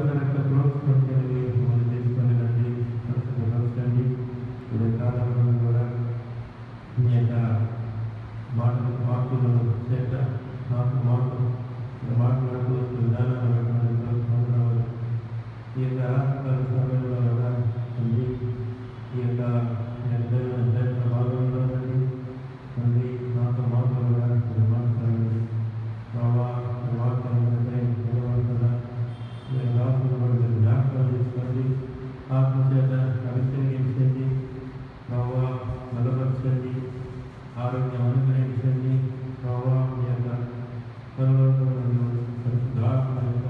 పరిశుద్ధ ప్రోత్సహించండి, మమ్మల్ని తీసుకొని రండి, పరిశుద్ధపరచండి. ఇప్పుడు కాలంలో కూడా మీ యొక్క మార్పులను చేత మాట్లాడుతూ విధానాలు ఈ యొక్క సమయంలో కూడా ఈ యొక్క భాగంలో నుండి మాతో కూడా మాట్లాడండి. జ్ఞాపకం తీసుకోండి, ఆత్మచేత అభిషేకించండి, బలపరచండి, ఆరోగ్యం అనుగ్రహించండి. మీ యొక్క పరలోకములో పరిశుద్ధాత్మ యొక్క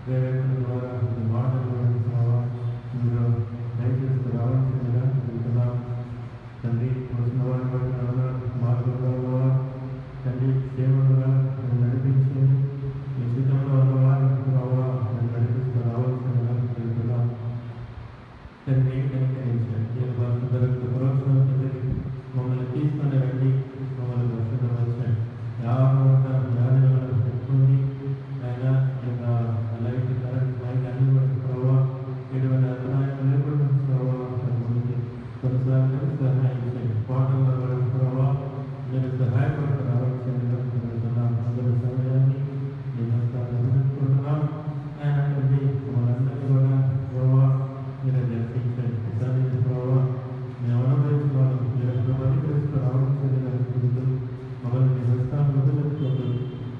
ప్రేరేపణ ద్వారా మాటలు మీరు దయచేస్తూ రావాల్సిందిగా వెళ్తున్నాం. తండ్రి వచ్చిన వారిని బట్టి మార్గంలో తండ్రి సేవలుగా నడిపించి మీ చిత్తంలో ఉన్నవారు నడిపిస్తూ రావాల్సిందిగా వెళ్తున్నాం. తండ్రి కనికరించండి, పరోక్షం మమ్మల్ని తీసుకొని రండి, మమ్మల్ని పరిశుద్ధపరచండి. వ్యాధులను పెట్టుకోండి అయినా లైట్ కరెంట్ లైట్ అన్ని కూడా ప్రభావ ఎటువంటి అభిప్రాయం లేకుండా ప్రభావ కొన్నిసార్లు సహాయం చేయండి. పాటల్లో కూడా ప్రభావ మీరు సహాయపడుతూ రావాల్సిందిగా జరుగుతున్నాం. అందరి సమయాన్ని నేను అనుకుంటున్నాం. ఆయన మనందరినీ కూడా ప్రభావ మీరు దర్శించండి. దానికి ప్రభావ మేము అనుభవించిన వాళ్ళు మీరు పరికరిస్తూ రావాల్సిందిగా జరుగుతుంది. మమ్మల్ని మీ హస్తాన్ని వదిలించుకోండి.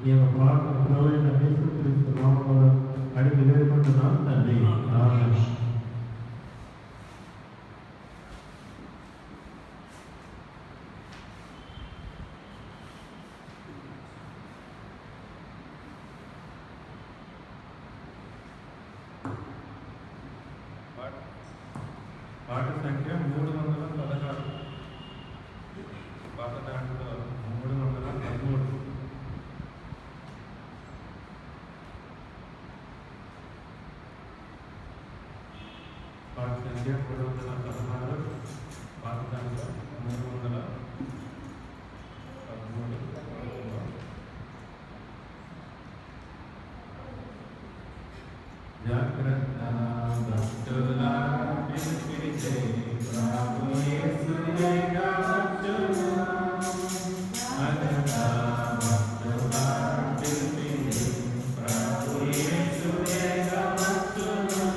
ఈ యొక్క ప్రార్థన ప్రవీణ యేసుక్రీస్తు నామములో అడిగి వేడుకుంటున్నాం తండ్రి, ఆమేన్. పాట సంఖ్య 316, పాత దాంట్లో 313. పాట సంఖ్య 316, పాత దాంట్లో 313. జాగ్రత్త భక్తులా పిలిచే ప్రభు యేసునే కాచును. జాగ్రత్త భక్తులా పిలిచే ప్రభు యేసునే కాచును.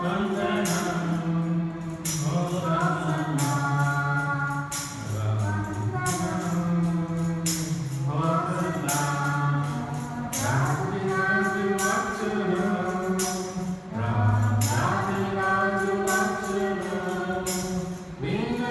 వందనం హోసన్నా Be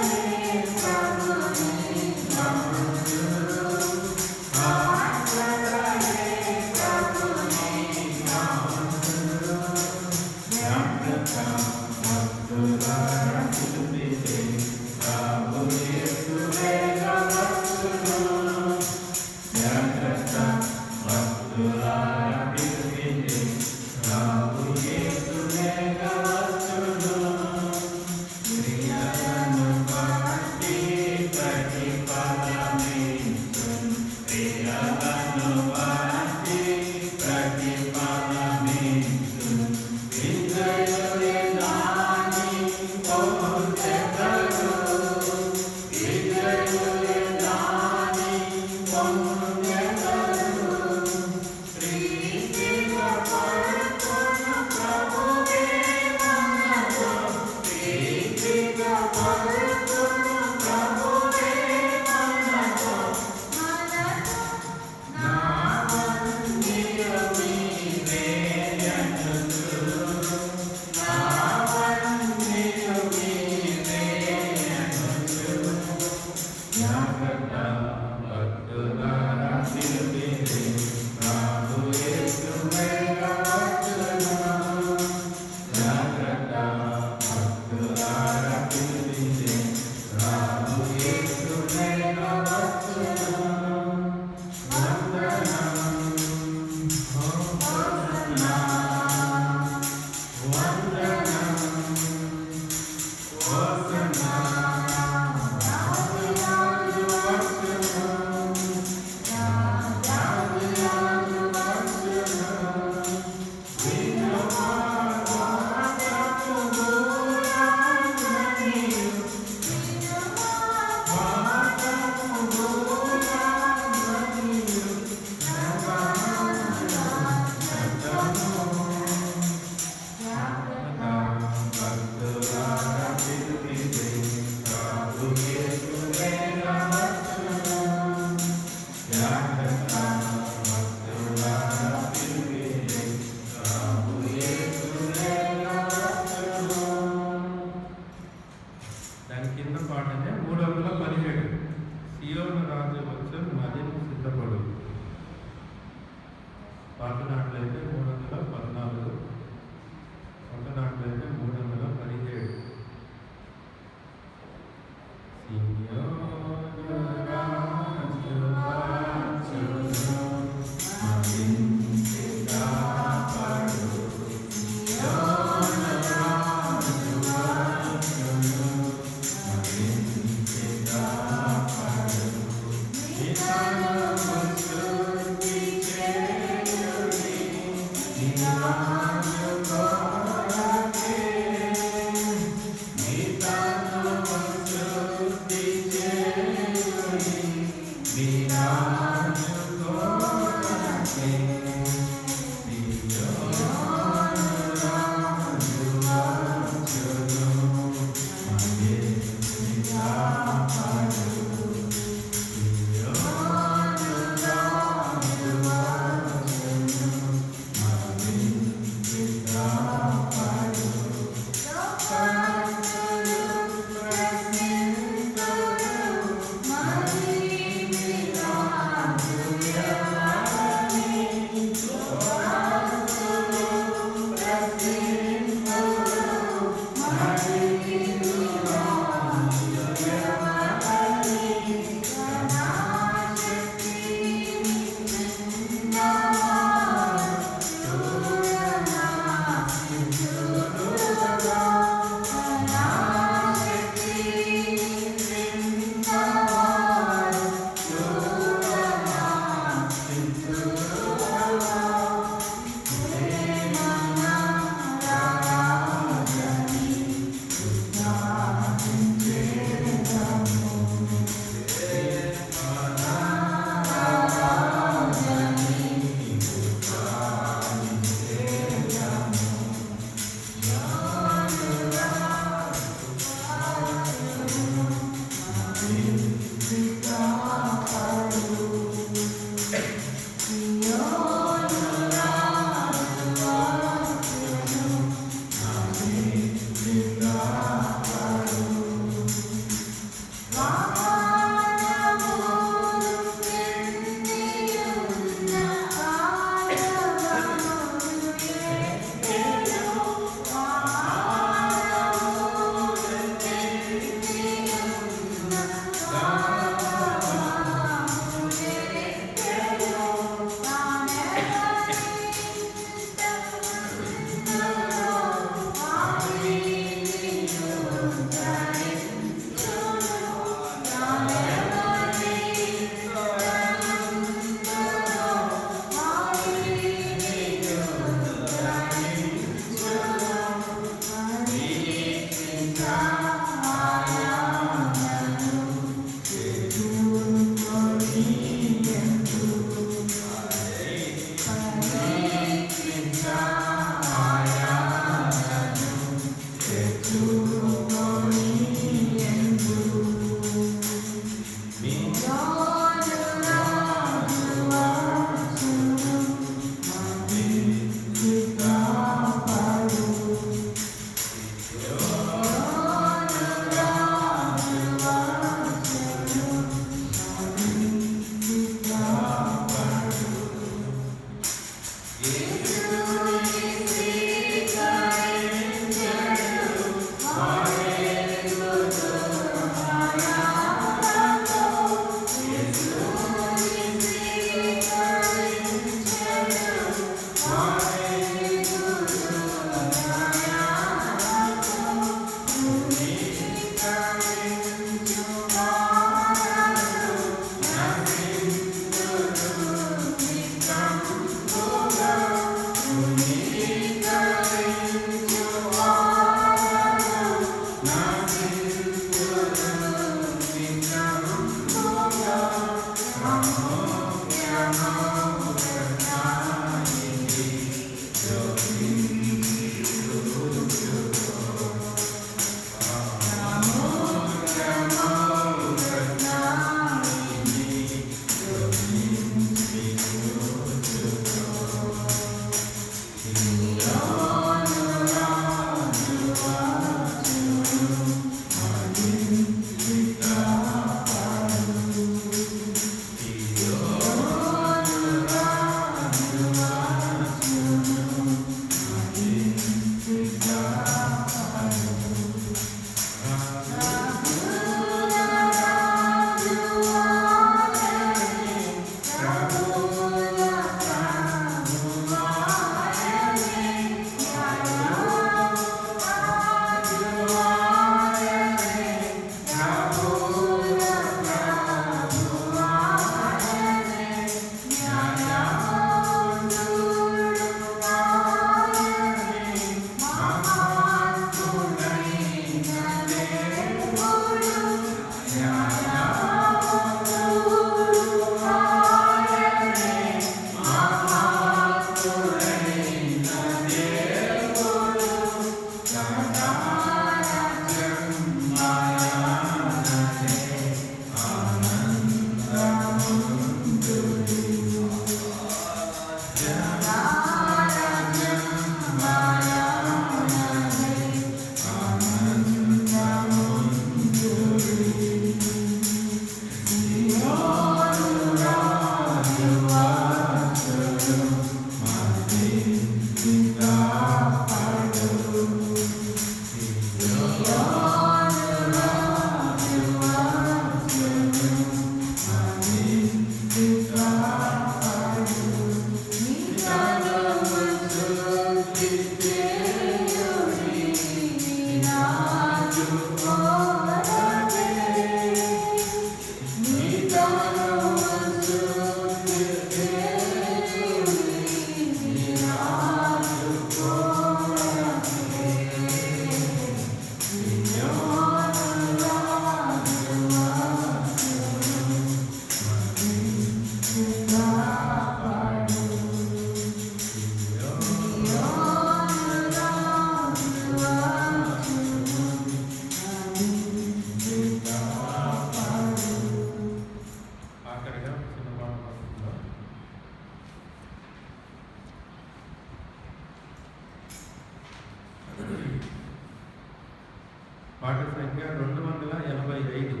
పాట సంఖ్య 285.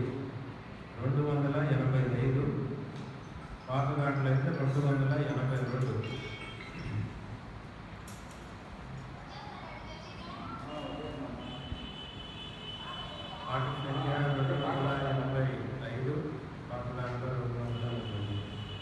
285. పాత దాంట్లో అయితే 282. పాట సంఖ్య 285. పాత దాంట్లో 282.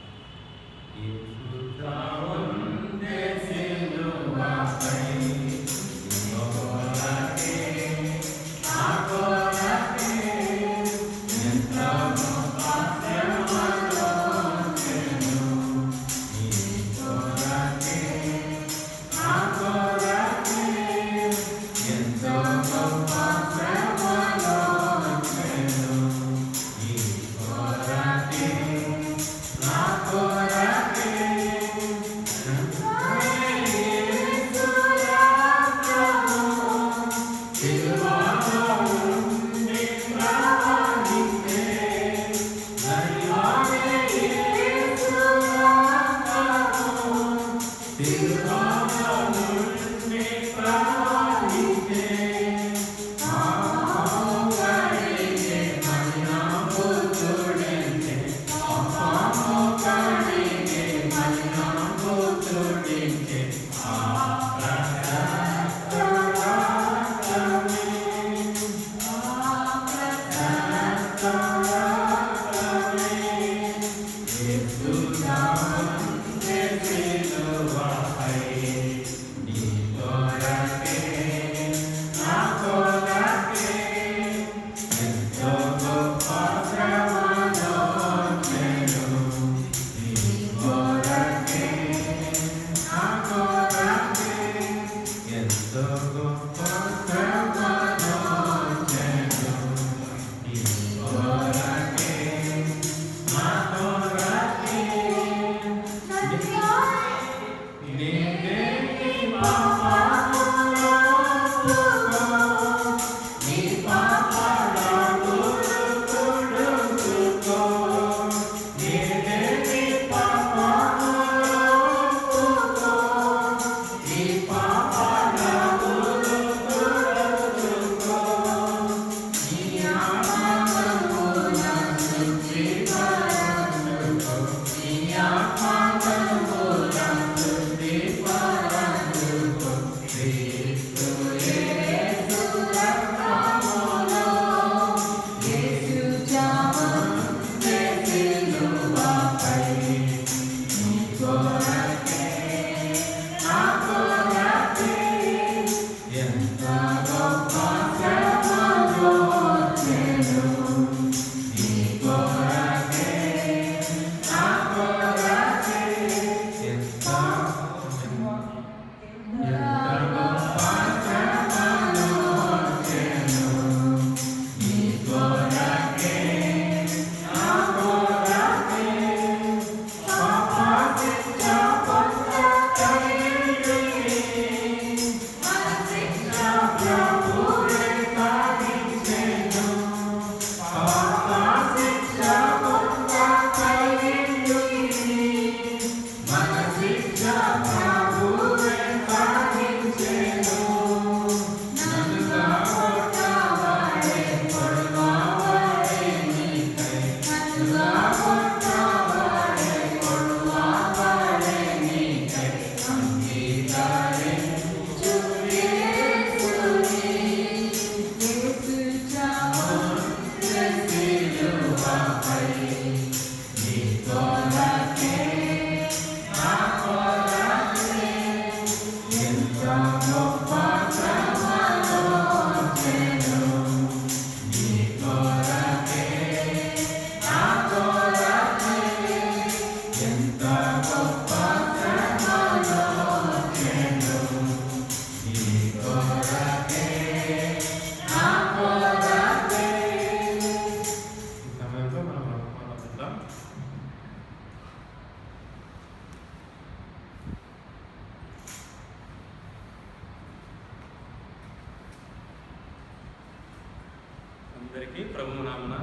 అందరికీ ప్రభు నామమున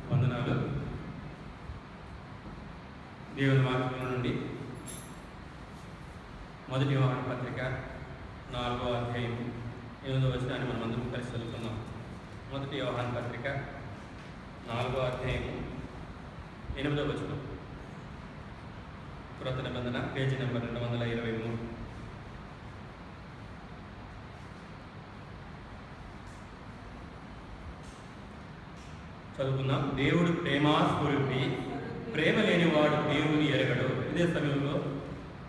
వందనాలు. దేవుని వాక్యం నుండి మొదటి యోహాను పత్రిక 4వ అధ్యాయం 8వ వచనాన్ని మనం అందరం కలిసి చదువుకుందాం. మొదటి యోహాను పత్రిక 4వ అధ్యాయం 8వ వచనం, క్రొత్త నిబంధన, పేజీ నెంబర్ 223. చదువుకుందాం. దేవుడు ప్రేమాస్వరూపి, ప్రేమ లేనివాడు దేవుని ఎరగడు. ఇదే సమయంలో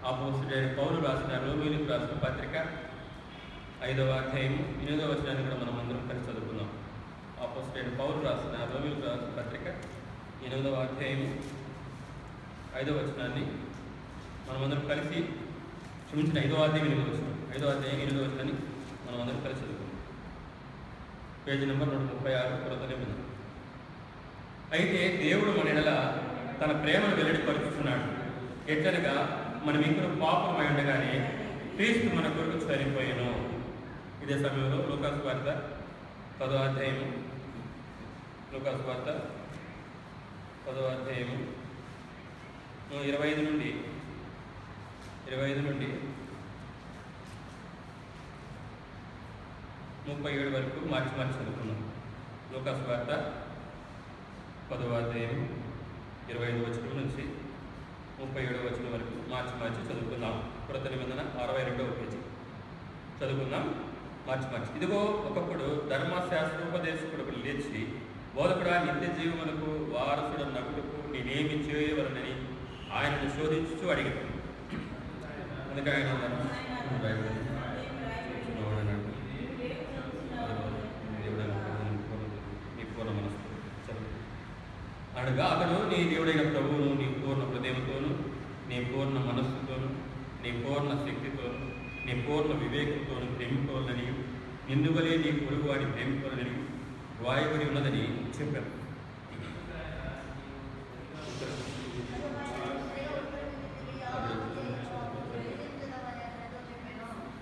అపోస్తలుడైన పౌలు రాసిన రోమీయులకు రాసిన పత్రిక 5వ అధ్యాయం 8వ వచనాన్ని కూడా మనం అందరం కలిసి చదువుకుందాం. అపోస్తలుడైన పౌలు రాసిన రోమీయులకు రాసిన పత్రిక 8వ అధ్యాయం 5వ వచనాన్ని మనమందరం కలిసి, క్షమించిన 5వ అధ్యాయం 8వ వచనం, 5వ అధ్యాయం 8వ వచనాన్ని మనం అందరం కలిసి చదువుకుందాం. పేజీ నెంబర్ 136, క్రొత్త నిబంధన. అయితే దేవుడు మన ఎడల తన ప్రేమను వెల్లడిపరుచుతున్నాడు. ఎట్లనగా మనం ఇంకను పాపమై ఉండగానే క్రీస్తు మన కొరకు చనిపోయాను. ఇదే సమయంలో లూకాసు వార్త 10వ అధ్యాయము, లూకాసు వార్త 10వ అధ్యాయము 25 నుండి 37 వరకు మార్చి చదువుకున్నాం. లూకాసు వార్త 10వ అధ్యాయం 25వ వచనం నుంచి 37వ వచనం వరకు మార్చి చదువుకుందాం. క్రొత్త నిబంధన 62వ పేజీ చదువుకుందాం. మార్చి. ఇదిగో, ఒకప్పుడు ధర్మశాస్త్రోపదేశకుడు లేచి, బోధకుడా, నిత్య జీవమునకు వారసుడు నగుటకు నేనేమి చేయవలనని ఆయనను శోధించుచూ అడిగాడు. అందుకే ఆయన అనగా అతడు, నీ దేవుడైన ప్రభువును నీ పూర్ణ హృదయంతోను, నీ పూర్ణ మనస్సుతోను, నీ పూర్ణ శక్తితోను, నీ పూర్ణ వివేకంతోను ప్రేమించుకోవాలని, నిన్నువలే నీ పొరుగు వాడిని ప్రేమించుకోవాలని వ్రాయబడి ఉన్నదని చెప్పారు.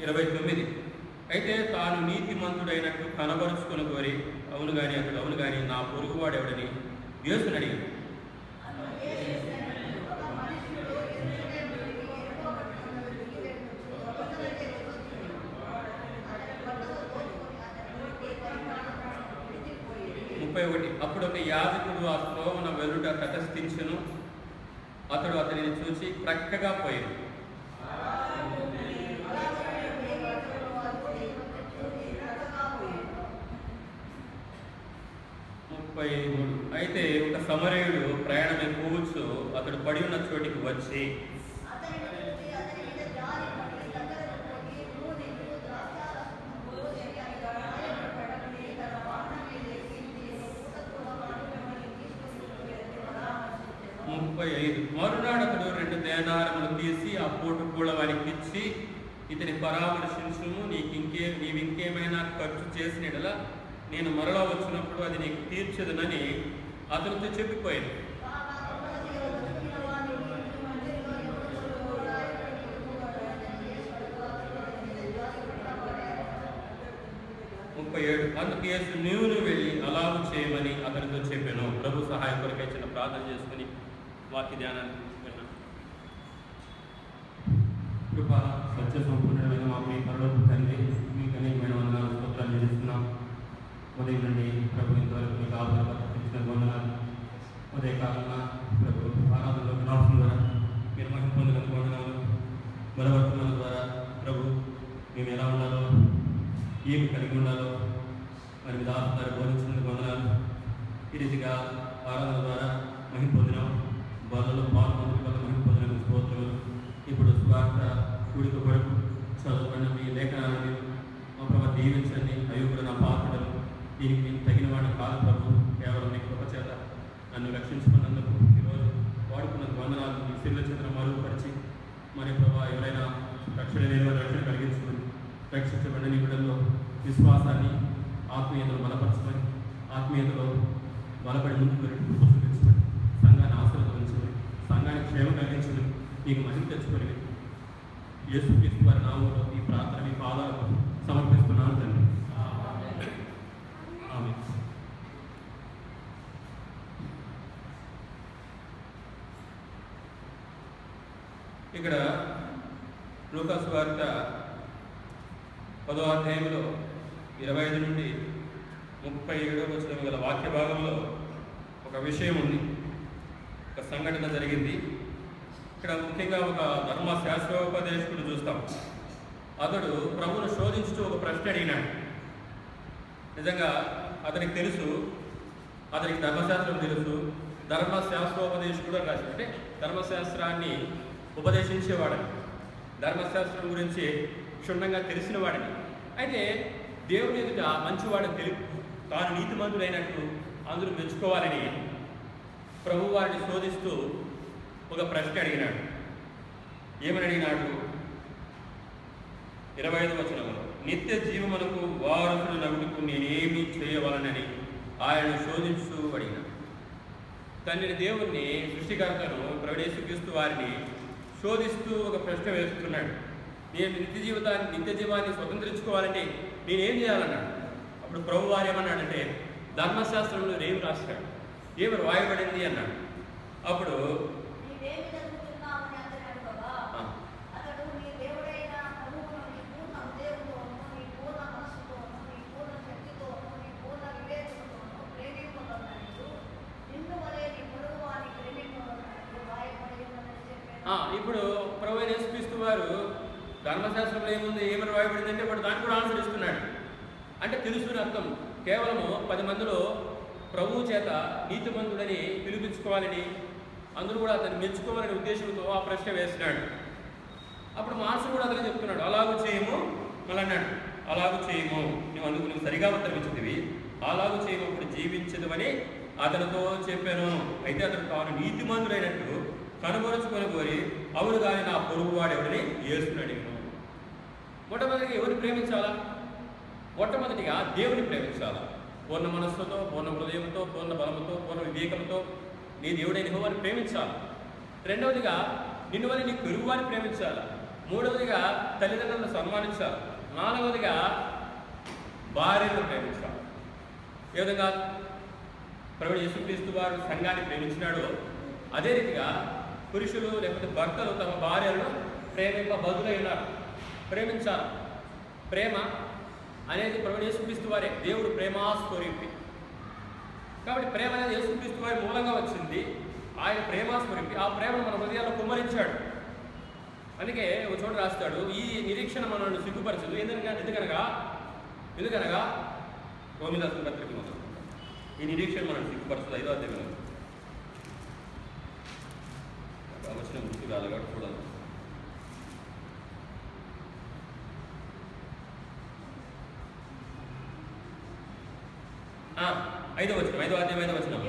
29. అయితే తాను నీతిమంతుడైనట్టు కనబరుచుకుని కోరి, అవును కానీ నా పొరుగువాడు ఎవడని యేసుని అడిగాడు. అప్పుడు ఒక యాజకుడు ఆ త్రోవన వెలుట తటస్థించెను. అతడు అతనిని చూసి ప్రక్కగా పోయాడు. 33. అయితే ఒక సమరయుడు ప్రయాణమై పోవచ్చు, అతడు పడి ఉన్న చోటికి వచ్చి మరునాడు అతడు 2 దేనారములు తీసి ఆ పూట కూడా వారికి ఇచ్చి, ఇతని పరామర్శించుము, నీవింకేమైనా ఖర్చు చేసినలా నేను మరలా వచ్చినప్పుడు అది నీకు తీర్చదునని అతనితో చెప్పిపోయాను. 37. అందుకు యేసు, నీవు వెళ్ళి అలాగు చేయమని అతనితో చెప్పాను. ప్రభు సహాయం కొరకై చిన్న ప్రార్థన చేసుకుని వాక్య ధ్యానాన్ని విన్నాం. కృపా సత్య సంపూర్ణమైన మా మీ పరలోక తండ్రి, మీకు అనేకమైన వందనాలు, స్తోత్రాలు చెల్లిస్తున్నాం. ఉదయం నుండి ప్రభు ఇంతవరకు మీకు ఆధారపరిచిన వందనాలు. ఉదయకాలంగా ప్రభు ఆరాధనలోకి రావడం ద్వారా మీరు మహిమ పొందినందుకు వందనాలు. బలవర్తనాల ద్వారా ప్రభు మేము ఎలా ఉండాలో, ఏమి కలిగి ఉండాలో మరి మీ దాసు గారు బోధించినందుకు వందనాలు. ఈ రీతిగా ఆరాధన ద్వారా మహిమ పొందినాం. బలలో పాల్గొందుకు వల్ల మహిమ పొందిన స్తోత్రములు. ఇప్పుడు స్వార్థ కూడిక కొరకు చదువుకున్న మీ లేఖనాన్ని మా ప్రభు దీవించండి. అయ్యో కూడా నా పాత్రలు దీనికి నేను తగిన వాడిని కాదు ప్రభు, కేవలం మీ కృప చేత నన్ను రక్షించుకున్నందుకు ఈరోజు వాడుకున్నందుకు వందనాలు. మీ శిల్ల చేతను మరుగుపరిచి మరి ప్రభా ఎవరైనా రక్షణ లేని వారు రక్షణ కలిగించుకుని రక్షించబడిన బిడ్డల్లో విశ్వాసాన్ని, ఆత్మీయతను బలపరచమని, ఆత్మీయతలో బలపడి ముందుకు చూపించమని, సంఘాన్ని ఆశీర్వదించమని, సంఘానికి క్షేమ కలిగించమని, మీకు మహిమ తెచ్చుకొని యేసుక్రీస్తు వారి నామములో ఈ ప్రార్థన మీ పాదాలకు సమర్పిస్తున్నాను తండ్రి. ఆమేన్. లూకా సువార్త 10వ అధ్యాయంలో 25 నుండి 37వ వచనం గల వాక్య భాగంలో ఒక విషయం ఉంది, ఒక సంఘటన జరిగింది. ఇక్కడ ముఖ్యంగా ఒక ధర్మశాస్త్రోపదేశకుడు చూస్తాం. అతడు ప్రభువును శోధించుతూ ఒక ప్రశ్న అడిగినాడు. నిజంగా అతనికి తెలుసు, అతనికి ధర్మశాస్త్రం తెలుసు, ధర్మశాస్త్రోపదేశకుడు అని రాశాడు. అంటే ధర్మశాస్త్రాన్ని ఉపదేశించేవాడని, ధర్మశాస్త్రం గురించి క్షుణ్ణంగా తెలిసిన వాడిని. అయితే దేవుని ఎదుట మంచివాడని తెలుపు, తాను నీతిమంతుడైనట్టు అందరూ మెచ్చుకోవాలని ప్రభు వారిని శోధిస్తూ ఒక ప్రశ్న అడిగినాడు. ఏమని అడిగినాడు? 25వ వచనంలో, నిత్య జీవమునకు వారసుడు నగుటకు నేనేమి చేయవలనని ఆయన శోధిస్తూ అడిగినాడు. తండ్రిని దేవుణ్ణి, సృష్టికర్తను, యేసుక్రీస్తు వారిని శోధిస్తూ ఒక ప్రశ్న వేస్తున్నాడు. నేను నిత్య జీవాన్ని స్వతంత్రించుకోవాలంటే నేనేం చేయాలన్నాడు. అప్పుడు ప్రభు వారు ఏమన్నాడంటే, ధర్మశాస్త్రంలో ఏమి రాస్తాడు, ఏమి రాయబడింది అన్నాడు. అప్పుడు ఇప్పుడు ప్రభు యేసుక్రీస్తు వారు ధర్మశాస్త్రంలో ఏముంది, ఏమని రాయబడిందంటే వాడు దాన్ని కూడా ఆన్సర్ ఇస్తున్నాడు. అంటే తెలుసుకుని అర్థం, కేవలము 10 మందిలో ప్రభువు చేత నీతిమంతుడని పిలిపించుకోవాలని, అందరూ కూడా అతన్ని మెచ్చుకోవాలనే ఉద్దేశంతో ఆ ప్రశ్న వేస్తున్నాడు. అప్పుడు మాస్టర్ కూడా అతను చెప్తున్నాడు, అలాగూ చేయము, మళ్ళీ అన్నాడు, అలాగూ చేయము, నువ్వు సరిగా ఉత్తరమిచ్చిందివి, అలాగూ చేయము, అప్పుడు జీవించదమని అతనితో చెప్పాను. అయితే అతను తాను నీతిమంతుడైనట్టు కనుగొరుచుకొని కోరి, అవును కానీ నా పొరుగువాడు ఎవరిని యేసుని. మొట్టమొదటిగా ఎవరిని ప్రేమించాలా? మొట్టమొదటిగా దేవుని ప్రేమించాలా. పూర్ణ మనస్సుతో, పూర్ణ హృదయంతో, పూర్ణ బలముతో, పూర్ణ వివేకంతో నీ దేవుడైన యెహోవాని ప్రేమించాలి. రెండవదిగా నిన్ను వల్ల నీ పొరుగువారిని ప్రేమించాలి. మూడవదిగా తల్లిదండ్రులను సన్మానించాలి. నాలుగవదిగా భార్యను ప్రేమించాలి. ఏ విధంగా ప్రభువు యేసుక్రీస్తు వారు సంఘాన్ని ప్రేమించినాడో అదే రీతిగా పురుషులు లేకపోతే భర్తలు తమ భార్యలను బదులై ఉన్నారు, ప్రేమించాలి. ప్రేమ అనేది ప్రభువు యేసుక్రీస్తు వారే, దేవుడు ప్రేమాస్వరూపి. కాబట్టి ప్రేమ అనేది యేసుక్రీస్తు వారి మూలంగా వచ్చింది. ఆయన ప్రేమాస్వరూపి, ఆ ప్రేమను మన హృదయాల్లో కుమ్మరించాడు. అందుకే ఒక చోట రాస్తాడు, ఈ నిరీక్షణ మనల్ని సిగ్గుపరచదు. ఎందుకనగా రోమిలాసు పత్రిక మొదలు, ఈ నిరీక్షణ మనల్ని సిగ్గుపరచదు. 5వ అధ్యాయం వచ్చిన గుర్తు కాదుగా చూడాలి. ఐదవ అధ్యాయం 5వ వచనం.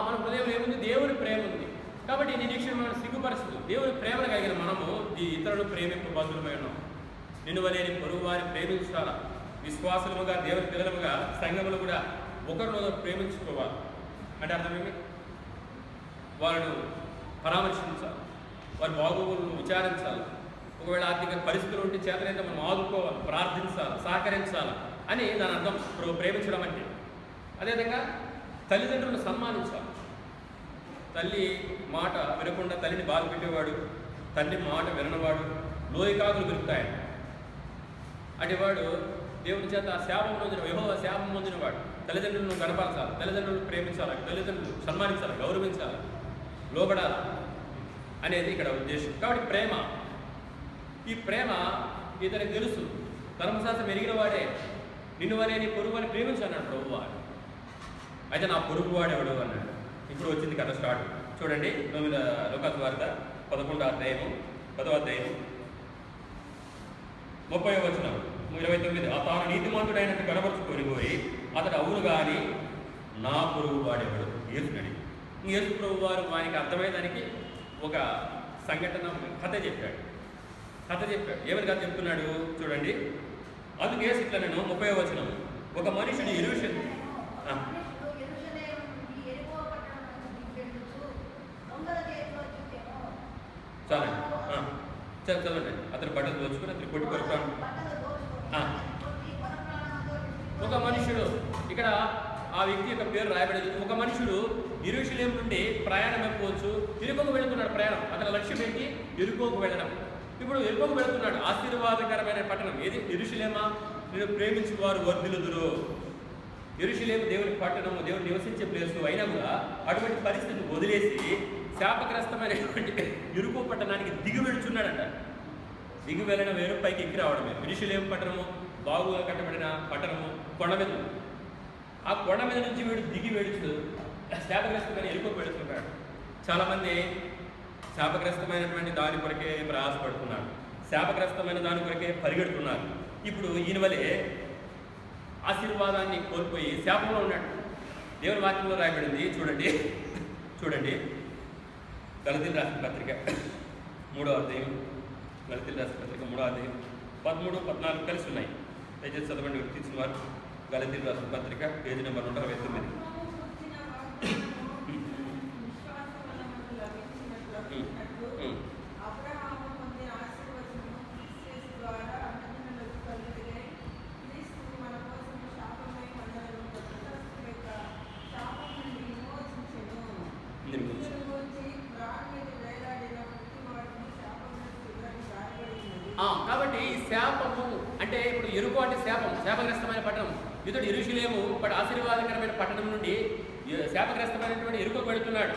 మన హృదయంలో ఏముంది? దేవుని ప్రేమ ఉంది. కాబట్టి ఈ నిరీక్షణ మనం సిగ్గుపరచదు. దేవుని ప్రేమను కలిగిన మనము ఈ ఇతరులను ప్రేమింపబద్ధులమై ఉన్నాం. నిన్ను వలేని పొరుగు వారిని ప్రేమించాలా. విశ్వాసముగా, దేవుని పిల్లలుగా, సంఘములు కూడా ఒకరినొకరు ప్రేమించుకోవాలి. అంటే అర్థమేమి? వాళ్ళను పరామర్శించాలి, వారి బాగోగులను విచారించాలి. ఒకవేళ ఆర్థిక పరిస్థితులు ఉంటే చేతనైతే మనం ఆదుకోవాలి, ప్రార్థించాలి, సహకరించాలి అని దాని అర్థం ప్రేమించడం అంటే. అదేవిధంగా తల్లిదండ్రులను సన్మానించాలి. తల్లి మాట వినకుండా తల్లిని బాధ పెట్టేవాడు, తల్లి మాట వినవాడు లోయకాకులు పెరుగుతాయి. అటువాడు దేవుని చేత శాపం పొందిన, యెహోవా శాపం పొందినవాడు. తల్లిదండ్రులను గడపరచాలి, తల్లిదండ్రులను ప్రేమించాలి, తల్లిదండ్రులు సన్మానించాలి, గౌరవించాలి, లోబడాలి అనేది ఇక్కడ ఉద్దేశం. కాబట్టి ప్రేమ, ఈ ప్రేమ ఇతనికి తెలుసు. ధర్మశాస్త్రం ఎరిగిన వాడే నిన్ను వలె నీ పొరుగువాని ప్రేమించు అన్నాడు ప్రభువాడు. అయితే నా పొరుగువాడెవడు అన్నాడు. ఇప్పుడు వచ్చింది కథ స్టార్ట్. చూడండి, లూకా సువార్త 11వ అధ్యాయము 10వ అధ్యాయం 30వ వచనం 29. తాను నీతిమంతుడైనట్టు కనబరుచుకొని పోయి అతడు అవును కానీ నా పొరుగు వాడెవడు యేసునడి. యేసు ప్రభు వారు వారికి అర్థమయ్యేదానికి ఒక సంఘటన కథ చెప్పాడు. ఏమని కథ చెప్తున్నాడు చూడండి. అందుకే ఇట్లా నేను 30వ వచనం, ఒక మనుషుడు యెరూషలేము చదవండి. అతను బట్టలు దోచుకుని అతను కొట్టి కొడుతాను. ఒక మనుషుడు, ఇక్కడ ఆ వ్యక్తి యొక్క పేరు రాయబడింది. ఒక మనుషుడు యెరూషలేము నుండి ప్రయాణం అయిపోవచ్చు, ఎరుకోకు వెళుతున్నాడు. ప్రయాణం అతని లక్ష్యం ఏంటి? ఎరుకోకు వెళ్ళడం. ఇప్పుడు ఎరుకోకు వెళుతున్నాడు. ఆశీర్వాదకరమైన పట్టణం ఏది? యెరూషలేమా. నేను ప్రేమించి వారు వర్ధిల్లుదురు. యెరూషలేము దేవుని పట్టణము, దేవుడు నివసించే ప్లేస్ అయినా కూడా అటువంటి పరిస్థితిని వదిలేసి శాపగ్రస్తమైనటువంటి యెరికో పట్టణానికి దిగి వెళుచున్నాడంట. దిగి వెళ్ళడం వేరు, పైకి ఎక్కి రావడమే. యెరూషలేము పట్టణము బాగుగా కట్టబడిన పట్టణము, కొండ మీద. ఆ కొండ మీద నుంచి వీడు దిగి వెళుచు శాపగ్రస్తమైన యెరికోకు వెళుతున్నాడు. చాలామంది శాపగ్రస్తమైనటువంటి దాని కొరకే ప్రయాసపడుతున్నారు, శాపగ్రస్తమైన దాని కొరకే పరిగెడుతున్నారు. ఇప్పుడు ఈయన వలె ఆశీర్వాదాన్ని కోల్పోయి శాపంలో ఉన్నాడు. దేవుని వాక్యంలో రాయబడింది, చూడండి గలతీయులకు రాసిన పత్రిక 3వ అధ్యాయం, గలతీయులకు రాసిన పత్రిక 3వ అధ్యాయం 13, 14 కలిసి ఉన్నాయి. దయచేసి చదవండి తీసిన వారు. గలతీయులకు రాసిన పత్రిక పేజీ నెంబర్ 129. కాబట్టి ఈ శాపము అంటే ఇప్పుడు యెరికో అంటే శాపం, శాపగ్రస్తమైన పట్టణం. ఇతడు యెరూషలేము ఆశీర్వాదకరమైన పట్టణం నుండి శాపగ్రస్తమైనటువంటి యెరికోకు వెళుతున్నాడు.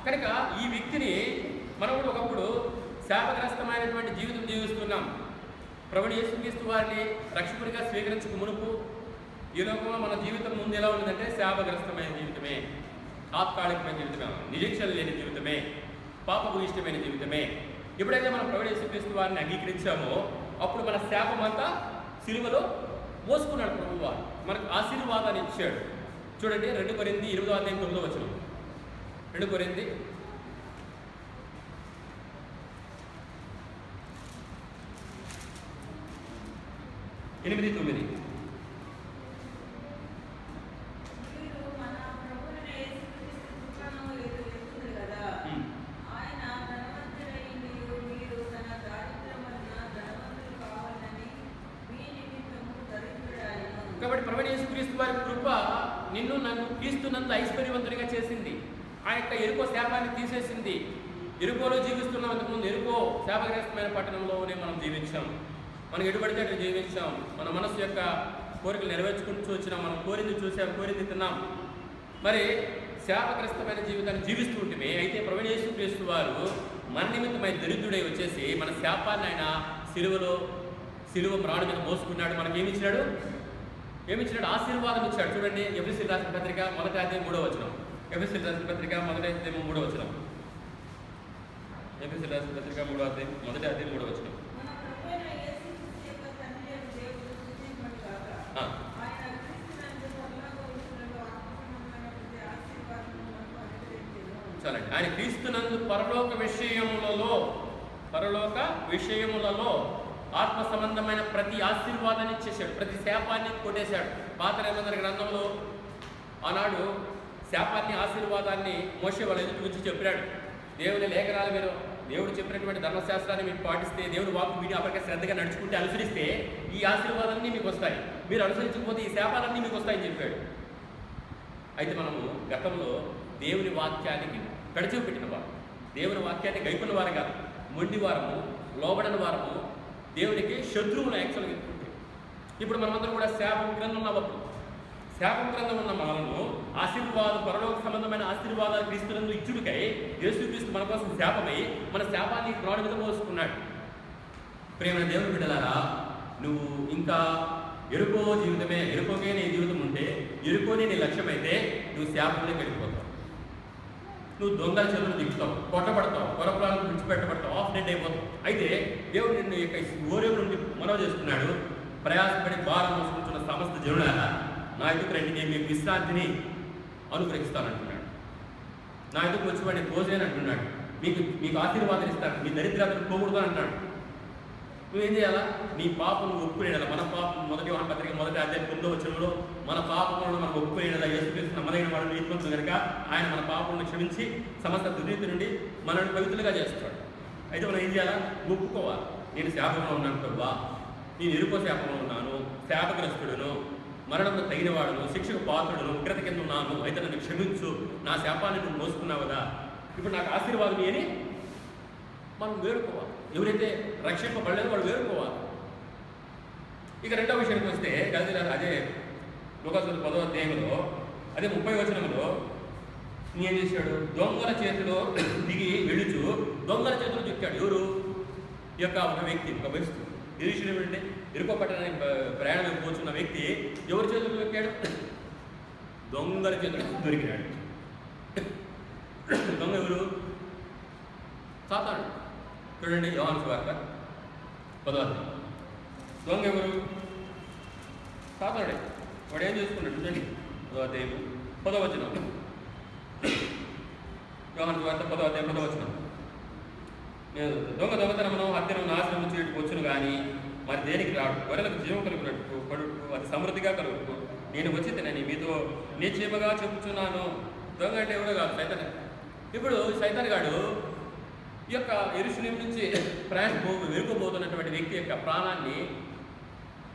కనుక ఈ వ్యక్తిని మనం కూడా ఒకప్పుడు శాపగ్రస్తమైనటువంటి జీవితం జీవిస్తున్నాం. ప్రభువు యేసుక్రీస్తు వారిని రక్షకునిగా స్వీకరించక మునుపు ఈ లోకంలో మన జీవితం ముందు ఎలా ఉన్నదంటే శాపగ్రస్తమైన జీవితమే, తాత్కాలికమైన జీవితమే, నిరీక్షణ లేని జీవితమే, పాపభూయిష్టమైన జీవితమే. ఎప్పుడైతే మనం ప్రభువు యేసుక్రీస్తు వారిని అంగీకరించామో అప్పుడు మన శాపం అంతా సిలువలో మోసుకున్నాడు. ప్రభువు వారు మనకు ఆశీర్వాదాన్ని ఇచ్చాడు. చూడండి 2 కొరింథీ 8వ అధ్యాయం 9వ వచనం. 2 కొరింథీ 8:9. కాబట్టి ప్రభువు యేసుక్రీస్తు వారి కృప నిన్ను నన్ను క్రీస్తునందు ఐశ్వర్యవంతునిగా చేసింది. ఆ యొక్క యెరికో శాపాన్ని తీసేసింది. యెరికోలో జీవిస్తున్నాం. అంతకుముందు యెరికో శాపగ్రస్తమైన పట్టణంలోనే మనం జీవించాం. మనం ఎటుబడితే అట్లా జీవించాం. మన మనస్సు యొక్క కోరికలు నెరవేర్చుకుంటూ వచ్చినాం. మనం కోరింది చూసాం, కోరింది తిన్నాం. మరి శాపగ్రస్తమైన జీవితాన్ని జీవిస్తూ ఉంటే అయితే ప్రభువు యేసుక్రీస్తు వారు మన నిమిత్తమై దరిద్రుడై వచ్చేసి మన శాపాన్ని ఆయన సిలువ మ్రాడు మీద మోసుకున్నాడు. మనకి ఏమిచ్చినాడు? ఆశీర్వాదం ఇచ్చాడు. చూడండి ఎఫెసీయులకు రాసిన పత్రిక 1వ అధ్యాయం 3వ వచనం. ఎఫెసీయులకు రాసిన పత్రిక 1వ అధ్యాయం 3వ వచనం. ఎఫెసీయులకు రాసిన పత్రిక 3వ అధ్యాయం 1వ అధ్యాయం 3వ వచనం. చాలండి. ఆయన క్రీస్తునందు పరలోక విషయములలో ఆత్మ సంబంధమైన ప్రతి ఆశీర్వాదాన్ని ఇచ్చేశాడు, ప్రతి శాపాన్ని కొట్టేశాడు. పాత నిబంధన గ్రంథంలో ఆనాడు శాపాన్ని ఆశీర్వాదాన్ని మోషే వాళ్ళ ఎదుటి గురించి చెప్పాడు. దేవుని లేఖనాల మీద దేవుడు చెప్పినటువంటి ధర్మశాస్త్రాన్ని మీరు పాటిస్తే, దేవుని వాక్కు మీరు అప్పటికే శ్రద్ధగా నడుచుకుంటే, అనుసరిస్తే ఈ ఆశీర్వాదాలన్నీ మీకు వస్తాయి. మీరు అనుసరించకపోతే ఈ శాపాలన్నీ మీకు వస్తాయని చెప్పాడు. అయితే మనము గతంలో దేవుని వాక్యానికి కడిచివి పెట్టిన వారు, దేవుని వాక్యాన్ని గైకున్న వారు కాదు, మొండి వారము, లోబడని వారము, దేవునికి శత్రువులు యాక్చువల్గా ఎత్తుకుంటే. ఇప్పుడు మనమందరం కూడా శాపం గ్రంథం ఉన్నప్పుడు శాపం గ్రంథం ఉన్న మనము పరలోక సంబంధమైన ఆశీర్వాదాలు క్రీస్తునందు ఇచ్చుడికై యేసుక్రీస్తు మన కోసం శాపమై మన శాపాన్ని రాడు మీద మోసుకున్నాడు. ప్రేమైన దేవుని బిడ్డలారా, నువ్వు ఇంకా ఎరుకోకే నీ జీవితం ఉంటే, ఎరుకోనే నీ లక్ష్యమైతే నువ్వు శాపంలోకి వెళ్ళిపోతావు. నువ్వు దొంగల చేతులు దిగుతావు, కొట్టబడతావు, పొరపురాలను విడిచిపెట్టబడతావు, ఆఫ్ డెడ్ అయిపోతావు. అయితే దేవుడు నిన్ను యొక్క ఓరేవు నుండి మనవి చేస్తున్నాడు. ప్రయాసపడి భారం మోసుకుంటున్న సమస్త జనులారా, నా ఎదుకు రండి, నేను మీకు విశ్రాంతిని అనుగ్రహిస్తానంటున్నాడు. నా ఎదుకు వచ్చి వాడిని భోజనం అంటున్నాడు. మీకు ఆశీర్వాదం ఇస్తాడు, మీ దరిద్రాలను పోకూడదు అంటున్నాడు. నువ్వేం చేయాలా? నీ పాపం నువ్వు ఒప్పుకునేలా. మన పాపం 1 యోహాను పత్రిక 1వ అధ్యాయం 9వ వచనంలో మన పాపములను మనం ఒప్పుకునేలా యేసుక్రీస్తు నమ్మదగిన వాడు, నీతిమంతుడు కనుక ఆయన మన పాపములను క్షమించి సమస్త దుర్నీతి నుండి మనల్ని పవిత్రులుగా చేస్తాడు. అయితే మనం ఏం చేయాలా? ఒప్పుకోవాలి. నేను శాపంలో ఉన్నాను ప్రభువా, నేను ఎరుకో శాపంలో ఉన్నాను, శాపగ్రస్తుడును, మరణంలో తగినవాడును, శిక్షకు పాత్రుడును, ఉగ్రత కింద ఉన్నాను, అయితే నన్ను క్షమించు, నా శాపాన్ని నువ్వు మోసుకున్నావు కదా, ఇప్పుడు నాకు ఆశీర్వాదం అని మనం వేడుకోవాలి. ఎవరైతే రక్షింపబడలేదో వాడు వేడుకోవాలి. ఇక రెండవ విషయానికి వస్తే అదే లోకాసు 10వ అధ్యాయంలో అదే 30వ వచనంలో ఏం చేశాడు? దొంగల చేతిలో దిగి వెళుచు దొంగల చేతిలో చిక్కాడు. ఎవరు? ఈ యొక్క ఒక వ్యక్తి, ఒక వస్తు నిరీక్షణ అంటే ఇరుకోపట్టడానికి ప్రయాణం పోతున్న వ్యక్తి ఎవరి చేతులు దొరికాడు? దొంగల చేతులు దొరికినాడు. దొంగ ఎవరు? సాతాను. చూడండి యోహాను సువార్త 10వ అధ్యాయం. దొంగ ఎవరు? సాతానుడే. వాడు ఏం చేసుకున్నాడు? చూడండి 10వ అధ్యాయం 10వ వచనం. యోహాను సువార్త 10వ అధ్యాయం 10వ వచనం. నేను దొంగతనమును హత్యను నాశనము చేయడానికి వచ్చును కానీ మరి దేనికి రాడు. గొర్రెలకు జీవం కలుగునట్టు కడుపు అది సమృద్ధిగా కలుగుతూ నేను వచ్చి తినని మీతో నిశ్చయముగా చెప్పుచున్నాను. దొంగ అంటే ఎవరో కాదు, సైతాన్. ఇప్పుడు సైతాన్ గాడు ఈ యొక్క యెరూషలేము నుంచి వెనుకబోతున్నటువంటి వ్యక్తి యొక్క ప్రాణాన్ని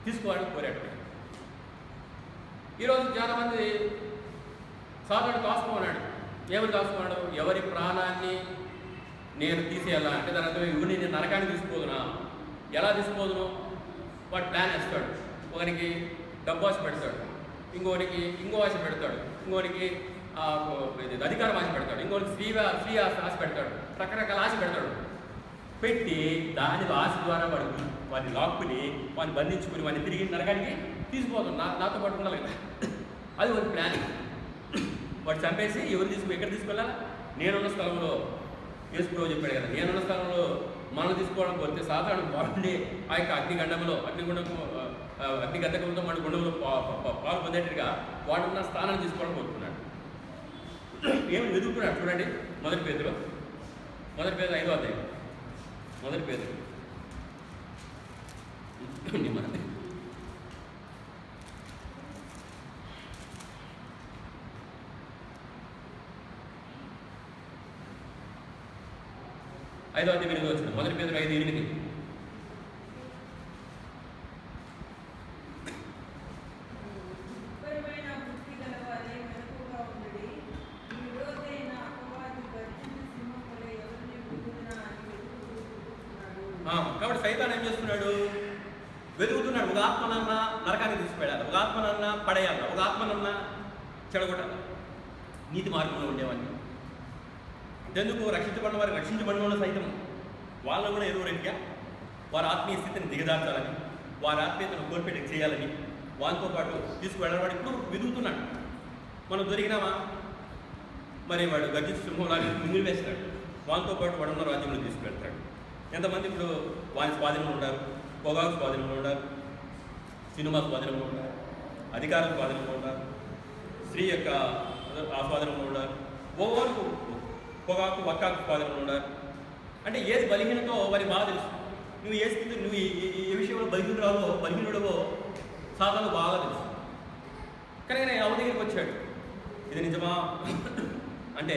తీసుకోవాలని కోరాడు. ఈరోజు చాలామంది సాతాను కాసుకున్నాడు. ఏమని కాసుకున్నాడు? ఎవరి ప్రాణాన్ని నేను తీసేయాలా అంటే దాని అర్థం ఇవన్నీ నేను నరకాన్ని తీసుకోదునా? ఎలా తీసుకోదును? వాడు ప్లాన్ వేస్తాడు. ఒకరికి డబ్బు ఆశ పెడతాడు, ఇంకోరికి ఇంకో ఆశ పెడతాడు, ఇంకోరికి అధికారం ఆశ పెడతాడు, ఇంకోరికి స్త్రీ ఆశ పెడతాడు, రకరకాల ఆశ పెడతాడు. పెట్టి దాని ఆశ ద్వారా వాడిని లాక్కుని వాడిని బంధించుకుని వాడిని తిరిగి నరకానికి తీసుకుపోతాడు. నాతో పాటు ఉండాలి కదా, అది ఒక ప్లాన్. వాడు చంపేసి ఎవరు ఎక్కడ తీసుకెళ్ళాలి? నేనున్న స్థలంలో యేసుప్రభువు చెప్పాడు కదా, నేనున్న స్థలంలో మనం తీసుకోవడం పోతే సాధారణ బాగుండి ఆ యొక్క అగ్నిగంధకంతో మన గుండంలో పాలు పొందేటట్టుగా వాడున్న స్థానాన్ని తీసుకోవడం కోరుకున్నాడు. ఏమి వెతుకుతున్నాడు? చూడండి మొదటి పేతురు 5వ అధ్యాయం. మొదటి పేతురు మన 5వ అధ్యాయం 8వ వచనం. మొదటి పేతురు 5:8. కాబట్టి సైతాన్ ఏం చేస్తున్నాడు? వెతుకుతున్నాడు. ఒక ఆత్మనన్న నరకానికి తీసుకువెళ్ళాలి, ఒక ఆత్మనన్న పడేయాలి, ఒక ఆత్మనన్న చెడగొట్టాలి. నీతి మార్గంలో ఉండేవాడిని ఎందుకు? రక్షించబడిన వారు రక్షించబడిన వాళ్ళు సైతం వాళ్ళను కూడా ఏదో రీతిగా వారి ఆత్మీయ స్థితిని దిగదార్చాలని, వారి ఆత్మీయతను కోల్పెట్టి చేయాలని వాళ్ళతో పాటు తీసుకువెళ్ళవాడు ఇప్పుడు వెతుకుతున్నాడు. మనం దొరికినామా? మరి వాడు గర్జించి సింహంలాగా మింగిలి వేస్తాడు. వాళ్ళతో పాటు వాడు ఉన్న రాజ్యంలో తీసుకువెళ్తాడు. ఎంతమంది ఇప్పుడు వారి స్వాధీనంలో ఉంటారు, పొగాకు స్వాధీనంలో ఉంటారు, సినిమా స్వాధీనంలో ఉంటారు, అధికారం స్వాధీనంలో ఉంటారు, స్త్రీ యొక్క ఆస్వాదనంలో ఉంటారు, ఓవరకు పొగాకు వక్కాకు స్వాధీనంలో ఉంటారు. అంటే ఏది బలహీనతో వారి బాగా తెలుసు. నువ్వు ఏ స్థితి, నువ్వు ఏ విషయంలో బలహీనుడవో సాధనలు బాగా తెలుసు. కానీ నేను అవ్వ దగ్గరికి వచ్చాడు. ఇది నిజమా అంటే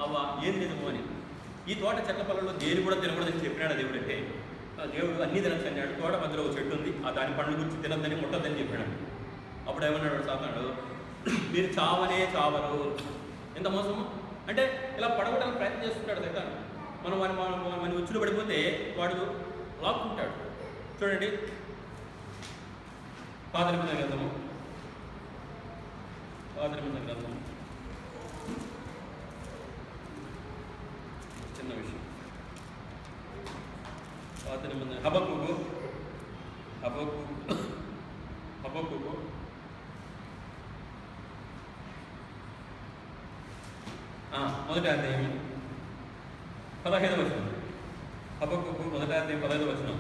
అవ్వ ఏది నిజమో అని. ఈ తోట చెట్ల పొలంలో దేని కూడా తినకూడదని చెప్పినాడు దేవుడు. అంటే దేవుడు అన్నీ తినచ్చు అన్నాడు. తోట మధ్యలో ఒక చెట్టు ఉంది, ఆ దాని పండ్ల గురించి తినద్దని ముట్టద్దని చెప్పాడు. అప్పుడు ఏమన్నాడు సాతానుడు? మీరు చావనే చావరు. ఎంత మోసము అంటే ఇలా పడగొట్టడానికి ప్రయత్నం చేస్తుంటాడు సైతాను. మన ఉచ్చులు పడిపోతే వాడు లాక్కుంటాడు. చూడండి పాత నిబంధన గ్రంథము చిన్న విషయం. పాత నిబంధన హబక్కూకు మొదటి అధ్యాయం 15వ వచనం. హబక్కూకు మొదటి అధ్యాయం 15వ వచనం.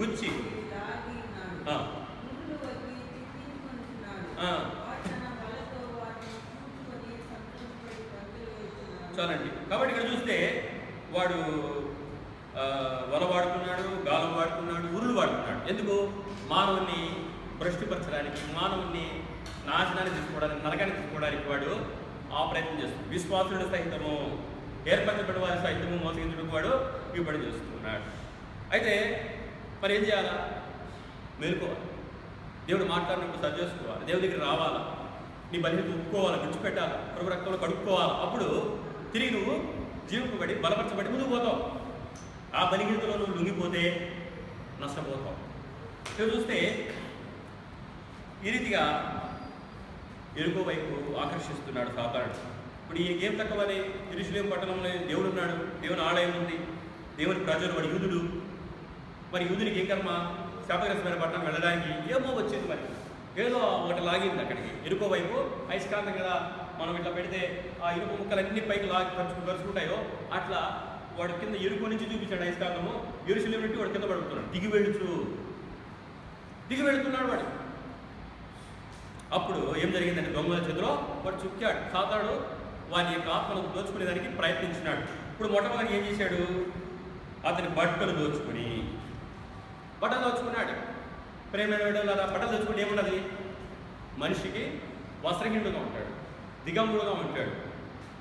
గుచ్చి చాలండి. కాబట్టి ఇక్కడ చూస్తే వాడు వల వాడుతున్నాడు, గాలం వాడుతున్నాడు, ఉరులు వాడుతున్నాడు. ఎందుకు? మానవుని భ్రష్టుపరచడానికి, మానవుని నాశనాన్ని తీసుకోవడానికి, నరకాన్ని తీసుకోవడానికి వాడు ఆ ప్రయత్నం చేస్తున్నాడు. విశ్వాసుడు సహితము, ఏర్పరచబడిన వారి సహితము మోసగించడానికి వాడు ఈ పని చేస్తున్నాడు. అయితే మరి ఏం చేయాలా? మేలుకోవాలి, దేవుడు మాట్లాడినప్పుడు సరి చేసుకోవాలి, దేవుడి దగ్గర రావాలా, నీ బలిని ఒప్పుకోవాలి, విడిచిపెట్టాలి, ప్రభు రక్తంలో కడుక్కోవాలి. అప్పుడు తిరిగి నువ్వు జీవింపబడి బలపరచబడి ముందుకు పోతావు. ఆ బలిగిరిలో నువ్వు లొంగిపోతే నష్టపోతావు. ఇక్కడ చూస్తే ఈ రీతిగా ఎరుకో వైపు ఆకర్షిస్తున్నాడు సాతానుడు. ఇప్పుడు ఈ ఏం తక్కువని యెరూషలేము పట్టణంలో దేవుడు ఉన్నాడు, దేవుని ఆలయం ఉంది, దేవుని ప్రజలు, వాడు యూదుడు. మరి యూదునికి ఏం కర్మ? శాపగ్రస్తమైన పట్టణం వెళ్ళడానికి ఏమో వచ్చింది, మరి ఏదో ఒకటి లాగింది అక్కడికి. ఎరుకో వైపు అయస్కాంతం కదా, మనం ఇట్లా పెడితే ఆ ఇనుప ముక్కలన్నీ పైకి లాగి కరుచుకుంటాయో అట్లా వాడు కింద ఎరుకో నుంచి చూపించాడు అయస్కాంతము. యెరూషలేము నుండి వాడు కింద పడుతున్నాడు, దిగి వెళుతున్నాడు వాడు. అప్పుడు ఏం జరిగిందంటే దొంగల చేతిలో వాడు చుక్కాడు. సాతానుడు వాని యొక్క ఆత్మను దోచుకునేదానికి ప్రయత్నించినాడు. ఇప్పుడు మొట్టమొదటి ఏం చేశాడు? అతని బట్టలు దోచుకున్నాడు. ప్రేమైన అలా బట్టలు దోచుకుంటే ఏమున్నది? మనిషికి వస్త్రహీనుడుగా ఉంటాడు, దిగంబరుడుగా ఉంటాడు.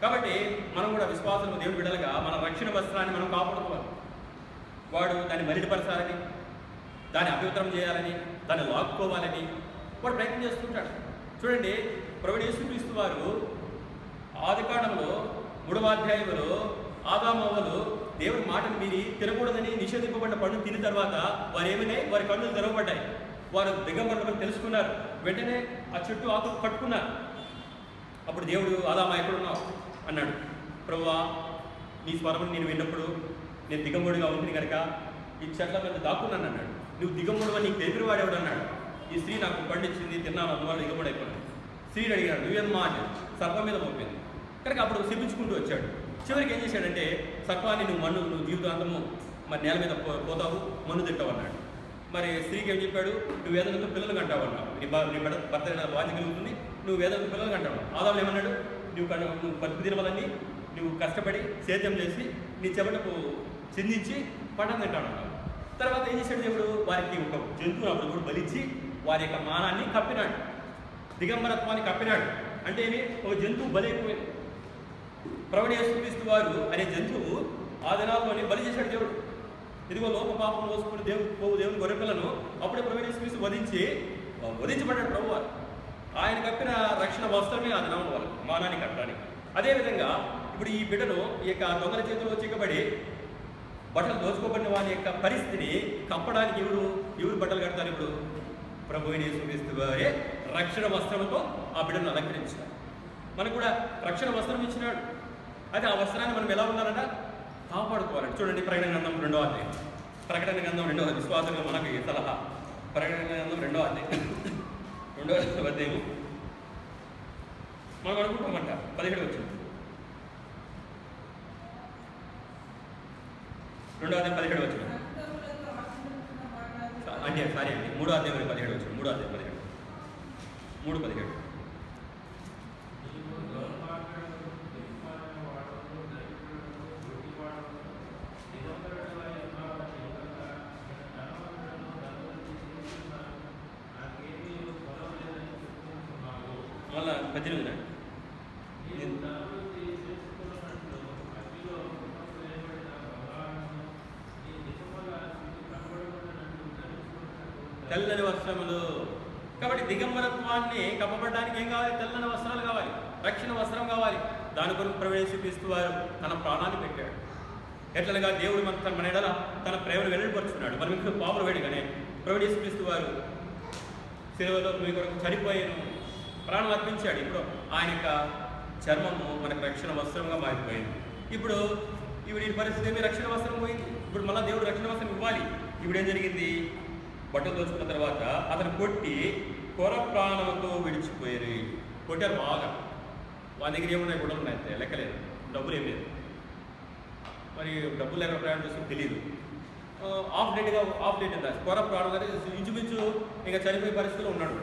కాబట్టి మనం కూడా విశ్వాసం దేవుడి బిడ్డలుగా మన రక్షణ వస్త్రాన్ని మనం కాపాడుకోవాలి. వాడు దాన్ని మలినపరచాలని, దాన్ని అపవిత్రం చేయాలని, దాన్ని లాక్కోవాలని వాడు ప్రయత్నం చేస్తుంటాడు. చూడండి, ప్రభువు యేసుక్రీస్తు వారు ఆదికాండంలో 3వ అధ్యాయంలో ఆదామవ్వలు దేవుడి మాటను మీరి తినకూడదని నిషేధింపబడిన పండు తిన్న తర్వాత వారు ఏమైనాయి? వారి కన్నులు తెరవబడ్డాయి. వారు దిగంబరులను తెలుసుకున్నారు. వెంటనే ఆ చెట్టు ఆకులు కట్టుకున్నారు. అప్పుడు దేవుడు ఆదామా ఎక్కడున్నావు అన్నాడు. ప్రభువా, నీ స్వరం నేను విన్నప్పుడు నేను దిగంబరుడిగా ఉంది కనుక ఈ చెట్ల మీద దాక్కున్నాను అన్నాడు. నువ్వు దిగంబరుడు అని నీకు తెలిపినవాడేవాడు అన్నాడు. ఈ స్త్రీ నాకు పండించింది, తిన్నాను, అందువల్ల దిగంబరుడు అయిపోయాను. స్త్రీని అడిగాడు, నువ్వేమా అని. సర్పం మీద పంపింది కనుక అప్పుడు శపించుకుంటూ వచ్చాడు. చివరికి ఏం చేశాడంటే, సర్పాన్ని నువ్వు జీవితాంతము మరి నేల మీద పోతావు, మన్ను తింటావు అన్నాడు. మరి స్త్రీకి ఏం చెప్పాడు? నువ్వు వేదనతో పిల్లలు కంటావు అన్నావు. నీ భర్త బాధ్యత కలుగుతుంది, నువ్వు వేదనతో పిల్లలు కంటావు. ఆదాము ఏమన్నాడు? నువ్వు బతుకు దినవలని నువ్వు కష్టపడి సేద్యం చేసి నీ చెమటకు చిందించి పంటను తింటావు అన్నావు. తర్వాత ఏం చేశాడు దేవుడు? వారికి ఒక జంతువును అప్పుడు కూడా బలిచ్చి వారి యొక్క మానాన్ని కప్పినాడు, దిగంబరత్వాన్ని కప్పినాడు. అంటే ఏమి? ఒక జంతువు బలైపోయింది. ప్రభువు యేసుక్రీస్తు వారు అనే జంతువు ఆ దినాల్లోనే బలి చేశాడు దేవుడు. ఇదిగో లోక పాపం మోసుకుని దేవుని గొర్రెపిల్లను అప్పుడే ప్రభువు యేసుక్రీస్తు వధించబడ్డాడు ప్రభు వారు. ఆయన కప్పిన రక్షణ వస్త్రమే ఆ దినం వాళ్ళు మానాన్ని కట్టడానికి. అదేవిధంగా ఇప్పుడు ఈ బిడ్డను ఈ యొక్క దొంగల చేతిలో చిక్కబడి బట్టలు దోచుకోబడిన వారి యొక్క పరిస్థితిని కప్పడానికి ఎవరు బట్టలు కడతారు? ఇప్పుడు ప్రభువు యేసుక్రీస్తు వారే రక్షణ వస్త్రంతో ఆ బిడ్డను అలంకరించారు. మనకు కూడా రక్షణ వస్త్రం ఇచ్చినాడు. అయితే ఆ వస్త్రాన్ని మనం ఎలా ఉండాలంట? కాపాడుకోవాలండి. చూడండి, ప్రకటన గ్రంథం 2వ అధ్యాయం. ప్రకటన గ్రంథం 2వ విశ్వాసంగా మనకు సలహా. ప్రకటన గ్రంథం 2వ అధ్యాయం మనం అనుకుంటామంట 17 వచ్చింది. 2వ అధ్యాయం 17 వచ్చింది అంటే సారీ అండి 3వ అధ్యాయం 17 వచ్చింది. 3వ అధ్యాయం 17 3:17. మళ్ళా 18 తెల్లని వస్త్రములు. కాబట్టి దిగంబరత్వాన్ని కప్పబడడానికి ఏం కావాలి? తెల్లని వస్త్రాలు కావాలి, రక్షణ వస్త్రం కావాలి. దాని కొరకు ప్రభువు యేసుక్రీస్తు వారు తన ప్రాణాన్ని పెట్టాడు. ఎట్లనగా దేవుడు మన ఎడల తన ప్రేమను వెల్లడిపరుచుకున్నాడు. మనం ఇంకా పాపలు వేడిగానే ప్రభువు యేసుక్రీస్తు వారు శిలువలో మీ కొరకు చనిపోయాను, ప్రాణం అర్పించాడు. ఇప్పుడు ఆయన యొక్క చర్మము మనకు రక్షణ వస్త్రంగా మారిపోయింది. ఇప్పుడు ఈ పరిస్థితి ఏమి? రక్షణ వస్త్రం పోయింది. ఇప్పుడు మళ్ళీ దేవుడు రక్షణ వస్త్రం ఇవ్వాలి. ఇప్పుడు ఏం జరిగింది? బట్టలు దోచుకున్న తర్వాత అతను కొట్టి కొర ప్రాణంతో విడిచిపోయారు. కొట్టారు బాగా. వాళ్ళ దగ్గర ఏమున్నాయి? గుడ్డలు ఉన్నాయి, లెక్కలేదు, డబ్బులు ఏం లేదు. మరి డబ్బులు లేక ప్రయాణం చేస్తే తెలియదు. ఆఫ్ డేట్ కొర ప్రాణం కానీ ఇంచుమించు ఇంకా చనిపోయే పరిస్థితిలో ఉన్నాడు.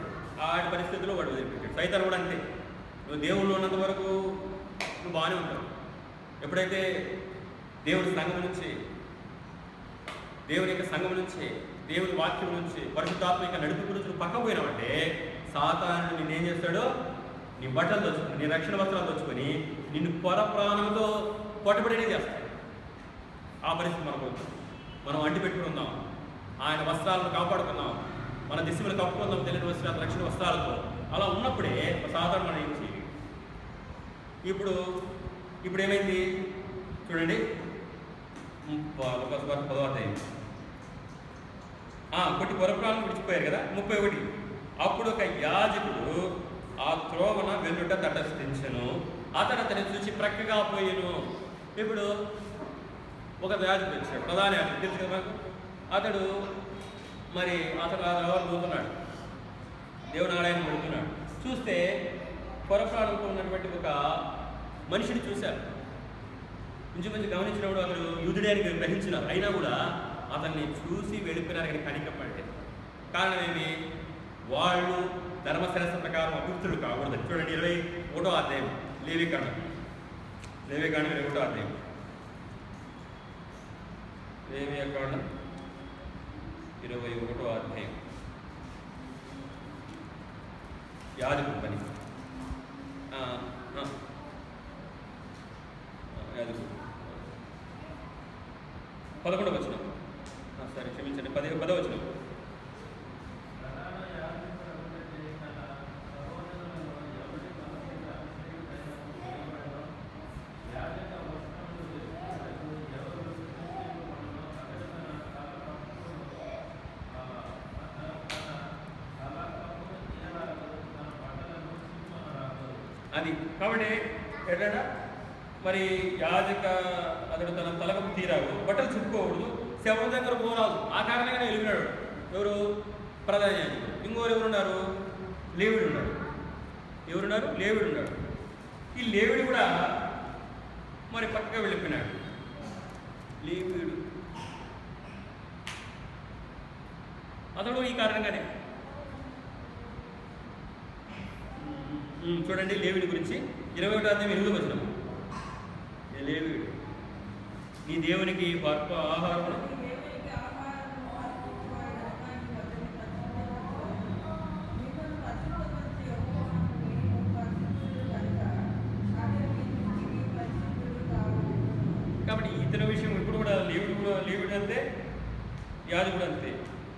ఆడి పరిస్థితిలో వాడు వదిలిపెట్టాడు. సైతాను కూడా అంతే. నువ్వు దేవుళ్ళు ఉన్నంత వరకు నువ్వు బాగానే ఉంటావు. ఎప్పుడైతే దేవుడి సంఘం నుంచి, దేవుని యొక్క సంఘం నుంచి, దేవుని వాక్యం నుంచి, పరిశుద్ధాత్మ యొక్క నడుపు నుంచి నువ్వు పక్క పోయినావంటే సాతానుడు నిన్నేం చేస్తాడో? నీ బట్టలు దోచుకుని, నీ రక్షణ వస్త్రాలు దోచుకొని నిన్ను పొర ప్రాణంతో కొట్టబడినే చేస్తాడు. ఆ పరిస్థితి మనం అంటి పెట్టుకుని ఉందాం. ఆయన వస్త్రాలను కాపాడుకున్నాం, మన దిశలు కప్పుకుందాం తెలియని వస్త్రాలు రక్షణ వస్త్రాలతో. అలా ఉన్నప్పుడే సాధారణ మన ఏం చేయాలి. ఇప్పుడు ఏమైంది చూడండి, 10 కొట్టి పొరపురాలను విడిచిపోయారు కదా. 31 అప్పుడు ఒక యాజకుడు ఆ త్రోవన వెల్లుట తటస్థించెను, అతని చూసి ప్రక్కగా పోయాను. ఇప్పుడు ఒక యాజకుడు వచ్చాడు, ప్రధాన యాజకుడు తెలుసు కదా మనకు. అతడు ఎవరు పోతున్నాడు, దేవుని ఆలయాన్ని పెడుతున్నాడు. చూస్తే పొరప్రాణంతో ఉన్నటువంటి ఒక మనిషిని చూశారు. ఇంచుమించు గమనించినప్పుడు అతడు యూదుడే అని గ్రహించినారు. అయినా కూడా అతన్ని చూసి వెళ్ళిపోయినారు కానీ కనికపడలేదు. కారణం ఏమి? వాళ్ళు ధర్మశాస్త్ర ప్రకారం అభివృద్ధులు కాకూడదు. చూడండి 21వ అధ్యాయం లేవికాండం 21వ అధ్యాయం లేవికాండం 21వ అధ్యాయం యాజకుడు పని. యాజకుడు 11వ వచనం, సరే క్షమించండి, 10వ వచనం. అది కాబట్టి ఎట్లా మరి యాజక అతడు తన తలకు తీరాడు, బట్టలు చుట్టుకోకూడదు, శవం దగ్గర పోరాదు. ఆ కారణంగానే వెళ్ళినాడు. ఎవరు? ప్రధాన యాజకుడు. ఇంకోరు ఎవరున్నారు? లేవిడు ఉన్నాడు. లేవిడు ఉన్నాడు. ఈ లేవిడు కూడా మరి పక్కగా వెళ్ళిపోయినాడు. లేవిడు అతడు ఈ కారణంగానే. చూడండి లేవిడి గురించి 21వ అధ్యాయం 8వ వచనం. లేవిడు నీ దేవునికి గొప్ప ఆహారం కాబట్టి ఇతర విషయం ఇప్పుడు కూడా లేవిడు అంతే, యాజకుడు అంతే.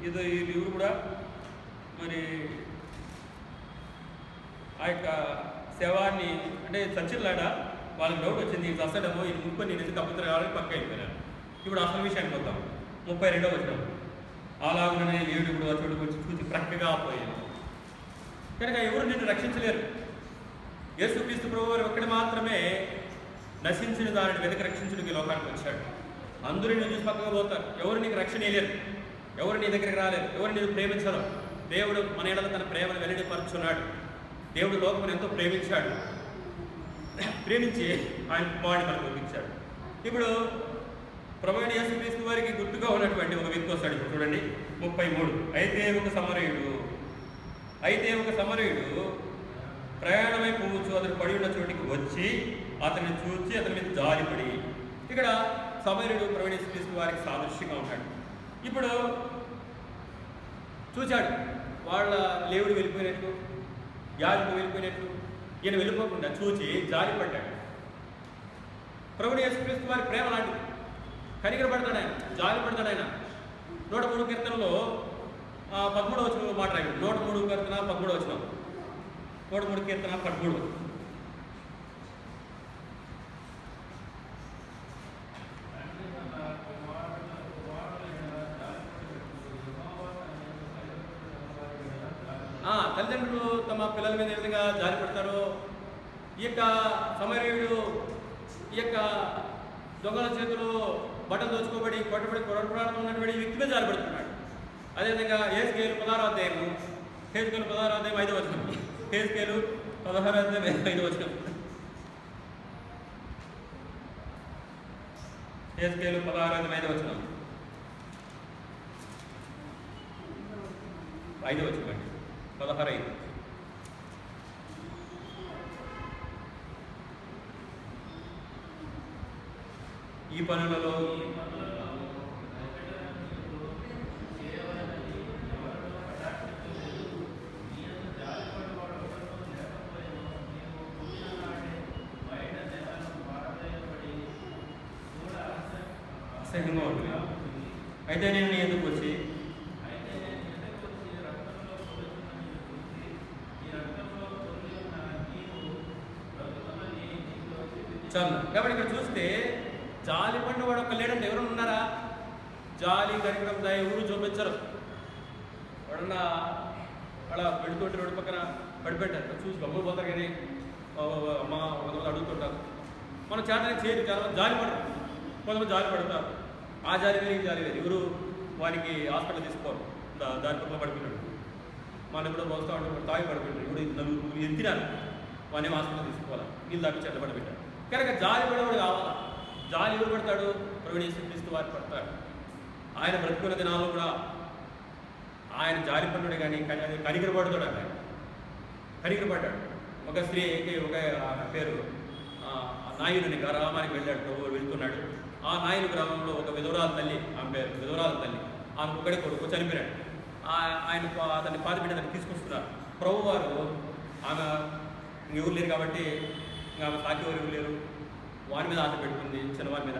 ఈ లేవుడు కూడా మరి ఆ యొక్క శవాన్ని అంటే చచ్చిలాడ వాళ్ళకి డౌట్ వచ్చింది, ఇది అసడమో ఇది ముప్పై నేను ఎందుకు అభ్యంతరం కావాలని పక్క అయిపోయినాను. ఇప్పుడు అసలు విషయానికి వద్దాం. 32వ వచనం. అలాగనే లేవుడు ఇప్పుడు అతడు వచ్చి చూసి ప్రక్కగా పోయాను. కనుక ఎవరు నిన్ను రక్షించలేరు. యేసుక్రీస్తు ప్రభువారు ఒక్కడు మాత్రమే నశించిన దానిని వెనక రక్షించడానికి లోకానికి వచ్చాడు. అందరూ నేను చూసి పక్కగా పోతారు. ఎవరు నీకు రక్షణ వేయలేరు, ఎవరు నీ దగ్గరికి రాలేరు, ఎవరు నేను ప్రేమించరు. దేవుడు మన ఏడల తన ప్రేమను వెల్లడిపరుచున్నాడు. దేవుడు లోకమును ఎంతో ప్రేమించాడు, ప్రేమించి ఆయన కుమారుని మనకు పంపించాడు. ఇప్పుడు ప్రభువైన యేసుక్రీస్తు వారికి గుర్తుగా ఉన్నటువంటి ఒక వ్యక్తి వస్తాడు. ఇప్పుడు చూడండి 33. అయితే ఒక సమరయుడు ప్రయాణమై పోవచ్చు అతను పడి ఉన్న చోటికి వచ్చి అతన్ని చూచి అతని మీద జాలిపడి. ఇక్కడ సమరయుడు ప్రభువైన యేసుక్రీస్తు వారికి సాదృశ్యంగా ఉంటాడు. ఇప్పుడు చూశాడు వాళ్ళ లేవుడు వెళ్ళిపోయినట్లు, యాజకుడు వెళ్ళిపోయినట్లు. ఈయన వెళ్ళిపోకుండా చూచి జాలిపడ్డాడు. ప్రభువైన యేసుక్రీస్తు వారి ప్రేమ లాంటిది. కనికరపడతాడు ఆయన, జాలిపడతాడు ఆయన. 103 కీర్తనలో 13వ వచనంలో మాట రాయడు. 103 కీర్తన 13వ వచనం. 103 కీర్తన 13. తల్లిదండ్రులు తమ పిల్లల మీద ఏ విధంగా జారి పడతారో ఈ యొక్క సమరయుడు ఈ యొక్క దొంగల చేతులు బట్టలు దోచుకోబడి కొట్టబడి కొరపడాలతో ఉన్నటువంటి వ్యక్తి మీద జారి పడుతున్నాడు. అదేవిధంగా హెజ్కేలు 16వ అధ్యాయము, హెజ్కేలు 16వ అధ్యాయం 5వ వచనం. హెజ్కేలు 16వ అధ్యాయం 5వ వచనం. హెజ్కేలు 16వ అధ్యాయం 5వ వచనం. 5వ వచనం అండి. 16:5. ఈ పనులలో అసహ్యంగా ఉంటుంది. అయితే నేను నీ ఎందుకు వచ్చి చాలు. కాబట్టి ఇక్కడ చూస్తే జాలి పడిన వాడు ఒక లేడంటే ఎవరు ఉన్నారా? జాలి కనికరం దయ ఎవరు చూపించరు. వాడున్న అలా పెడుతుంటే రోడ్డు పక్కన పడిపెట్టారు, చూసి గమ్ములు పోతారు కానీ అమ్మ కొంతమంది అడుగుతుంటారు. మనం చేతనే చేయరు, చాలా జాలి పడరు, కొంతమంది జాలి పడతారు. ఆ జాలి వేరు ఈ జాలి వేరు. ఎవరు వానికి హాస్పిటల్ తీసుకోరు, దాని పక్కన పడిపోయినాడు. మనం ఇప్పుడు వస్తూ ఉంటాం, తాగి పడిపోయినాడు, ఇప్పుడు నలుగురు ఎత్తినారు, వాడిని హాస్పిటల్ తీసుకోవాలి, నీళ్ళు దాటి చెట్ల పడిపెట్టారు. కనుక జాలి పడేవాడు కావాలా? జాలి ఎవరు పడతాడు? ప్రభువు యేసుక్రీస్తు వారు పడతాడు. ఆయన బ్రతుకున్న దినాల్లో కూడా ఆయన జాలి పడ్డాడు, కానీ కనికరపడతాడు. ఆయన కనికరపడ్డాడు. ఒక స్త్రీకి ఒక పేరు నాయుని గ్రామానికి వెళ్ళాడు, వెళ్తున్నాడు. ఆ నాయుని గ్రామంలో ఒక విధవరాల తల్లి, ఆమె పేరు విధవరాల తల్లి, ఆమె ఒక్కడే కొడుకు చనిపోయాడు. ఆయన అతన్ని పాతిపెట్టి అతన్ని తీసుకొస్తున్నారు. ప్రభు వారు ఆమె ఎవరు లేరు కాబట్టి ఆమె సాటి ఎవరు లేరు, వారి మీద ఆశ పెట్టుకుంది, చిన్నవారి మీద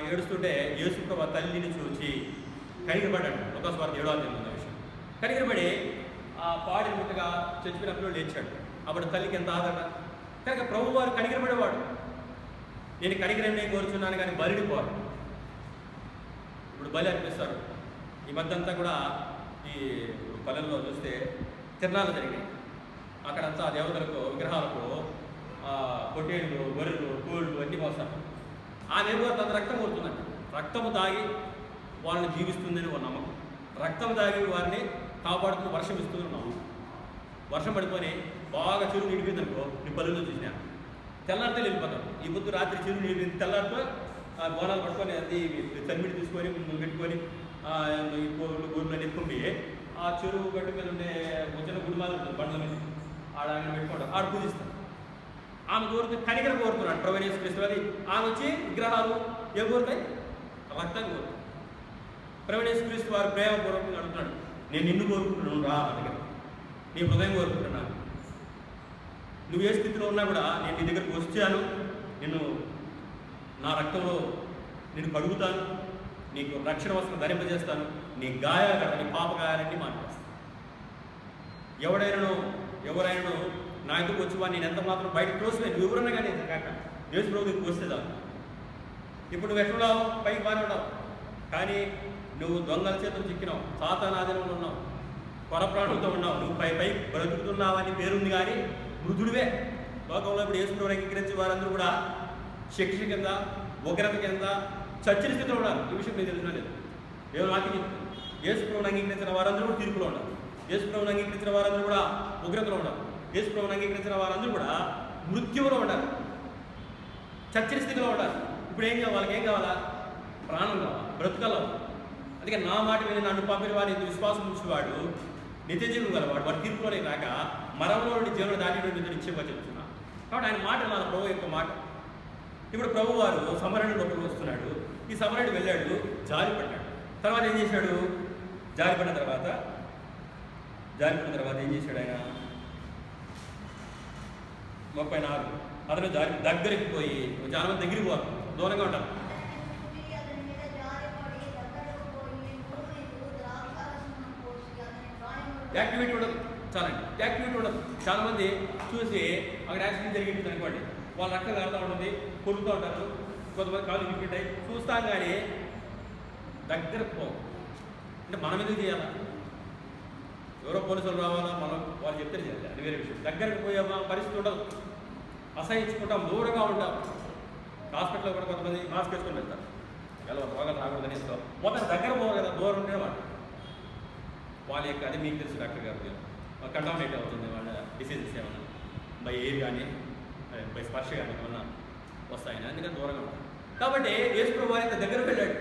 ఏడుస్తుంటే యేసు ప్రభు తల్లిని చూసి కనికరపడ్డాడు. లోకాసు వార్త 7వ అధ్యాయంలో ఉన్న విషయం. కనికరపడి ఆ పాడి ముట్టగా చచ్చిపోయినప్పుడు లేచాడు. అప్పుడు తల్లికి ఎంత ఆదరణ. కనుక ప్రభు వారు కనికరపడేవాడు. నేను కనికరాన్ని కోరుచున్నాను కానీ బలిని కోరు. ఇప్పుడు బలి అర్పిస్తారు. ఈ మధ్య అంతా కూడా ఈ పల్లెల్లో చూస్తే తిరణాలు జరిగాయి. అక్కడంతా దేవతలకు విగ్రహాలకు పొట్టేళ్ళు, గొర్రెలు, కోళ్ళు అన్నీ మోస్తారు. ఆ దేవత తన రక్తం కోరుతుందంట. రక్తము తాగి వాళ్ళని జీవిస్తుందని ఒక నమ్మకం. రక్తం తాగి వారిని కాపాడుతున్న వర్షం ఇస్తుందని నమ్మకం. వర్షం పడిపోయి బాగా చెరువు నిండిపోయిందనుకో, నీ పల్లెల్లో చూసినా తెల్లారితే వెళ్ళిపోతాం. ఈ పొద్దు రాత్రి చెరువు నిండిపోయింది, తెల్లారితో బోనాలు పట్టుకొని అది చనిమిడి తీసుకొని పెట్టుకొని ఈ గొర్రెలు ఎత్తుకుంటే ఆ చెరువు గడ్డ మీద ఉండే చిన్న గుడి మాదిరి ఉంటుంది, బండ్ల మీద ఆడ ఆయన పెట్టుకుంటారు, ఆడ పూజిస్తారు. ఆమె కోరుతూ కనికరం కోరుతున్నాడు ప్రభువు యేసుక్రీస్తు. అది ఆమె వచ్చి విగ్రహాలు ఏం కోరుతాయి? రక్తాన్ని కోరుతాయి. ప్రభువు యేసుక్రీస్తు వారు ప్రేమపూర్వకంగా అడుగుతున్నాడు, నేను నిన్ను కోరుకుంటున్నాను, రా నా దగ్గర, నీ హృదయం కోరుకుంటున్నాను. నువ్వు ఏ స్థితిలో ఉన్నా కూడా నేను నీ దగ్గరకు వచ్చాను, నిన్ను నా రక్తంలో నేను కడుగుతాను, నీకు రక్షణ వస్త్రం ధరింపజేస్తాను, నీ గాయాలు కదా, నీ పాప గాయాలన్నీ మాట్లాస్తాను. ఎవరైనాను నా ఎందుకు వచ్చి వాడిని నేను ఎంత మాత్రం బయట క్లోజ్ లేదు, నువ్వు ఎవరన్నా కానీ కాక యేసు ప్రభువుకి వస్తే చాలు. ఇప్పుడు నువ్వు ఎట్లున్నావు? పైకి బాగానే ఉన్నావు, కానీ నువ్వు దొంగల చేతులు చిక్కినావు, సాతాను ఆధీనంలో ఉన్నావు, కొరప్రాణులతో ఉన్నావు, నువ్వు పై బ్రతుకుతున్నావు అని పేరుంది, కానీ మృదుడివే. లోకంలో ఇప్పుడు యేసు ప్రభువుని అంగీకరించే వారందరూ కూడా శిక్ష కింద, ఉగ్రత కింద, చచ్చిన స్థితిలో ఉన్నారు. ఈ విషయం మీకు తెలిసిన లేదు. దేవుడు వాక్యం చెప్తుంది, యేసు ప్రభువుని అంగీకరించిన వారందరూ కూడా తీర్పులో ఉన్నారు. యేసు ప్రభువుని అంగీకరించిన వారందరూ కూడా ఉగ్రతలో ఉన్నారు. యేసు ప్రభువుని అంగీకరించిన వారందరూ కూడా మృత్యువులో ఉన్నారు, చచ్చిన స్థితిలో ఉన్నారు. ఇప్పుడు ఏం కావాలి? వాళ్ళకి ఏం కావాలా? ప్రాణం కావాలి, బ్రతుకల. అందుకే నా మాట మీద నన్ను పంపిన వారి విశ్వాసం ఉంచేవాడు నిత్య జీవం గలవాడు, వాడు తీర్పులోనే కాక మరంలో నుండి జీవనం దాటి నిత్యంగా చెప్తున్నా. కాబట్టి ఆయన మాట నా ప్రభు యొక్క మాట. ఇప్పుడు ప్రభు వారు సమరణుడు వస్తున్నాడు. ఈ సమరణుడు వెళ్ళాడు, జారి పడ్డాడు. తర్వాత ఏం చేశాడు? జారి పడిన తర్వాత ఏం చేశాడు ఆయన? 34 అతను దగ్గరికి పోయి, చాలా మంది దగ్గరికి పోవాలి, దూరంగా ఉంటారు. యాక్టివిటీ ఉండదు, చాలండి, యాక్టివిటీ ఉండదు. చాలా మంది చూసి అక్కడ యాక్సిడెంట్ జరిగింది అనుకోండి, వాళ్ళ రక్తం కారుతూ ఉంటుంది, కొరుకుతూ ఉంటారు, కొంతమంది కాళ్ళు ఇప్పుంటాయి, చూస్తాం కానీ దగ్గరకు పోం. అంటే మనం ఎందుకు చేయాలా? ఎవరో పోలీసులు రావాలా, మనం వాళ్ళు చెప్తే చేయాలి, అది వేరే విషయం. దగ్గరకు పోయే పరిస్థితి ఉండదు, అసహించుకుంటాం, దూరంగా ఉంటాం. హాస్పిటల్లో కూడా కొంతమంది మాస్క్ వేసుకొని వెళ్తారు, ఎలా రోగాలు రాకూడదని ఇస్తాం. మొత్తం దగ్గర పోవాలి కదా, దూరం ఉండేవాడు. వాళ్ళ యొక్క, అది మీకు తెలుసు డాక్టర్ గారు, కంటామినేట్ అవుతుంది వాళ్ళ డిసీజెస్ ఏమన్నా బై ఎయిర్ కానీ బై స్పర్శ కానీ ఏమన్నా వస్తాయని, అందుకని దూరంగా ఉంటారు. కాబట్టి యేసు ప్రభువు వారి దగ్గరకు వెళ్ళాడు.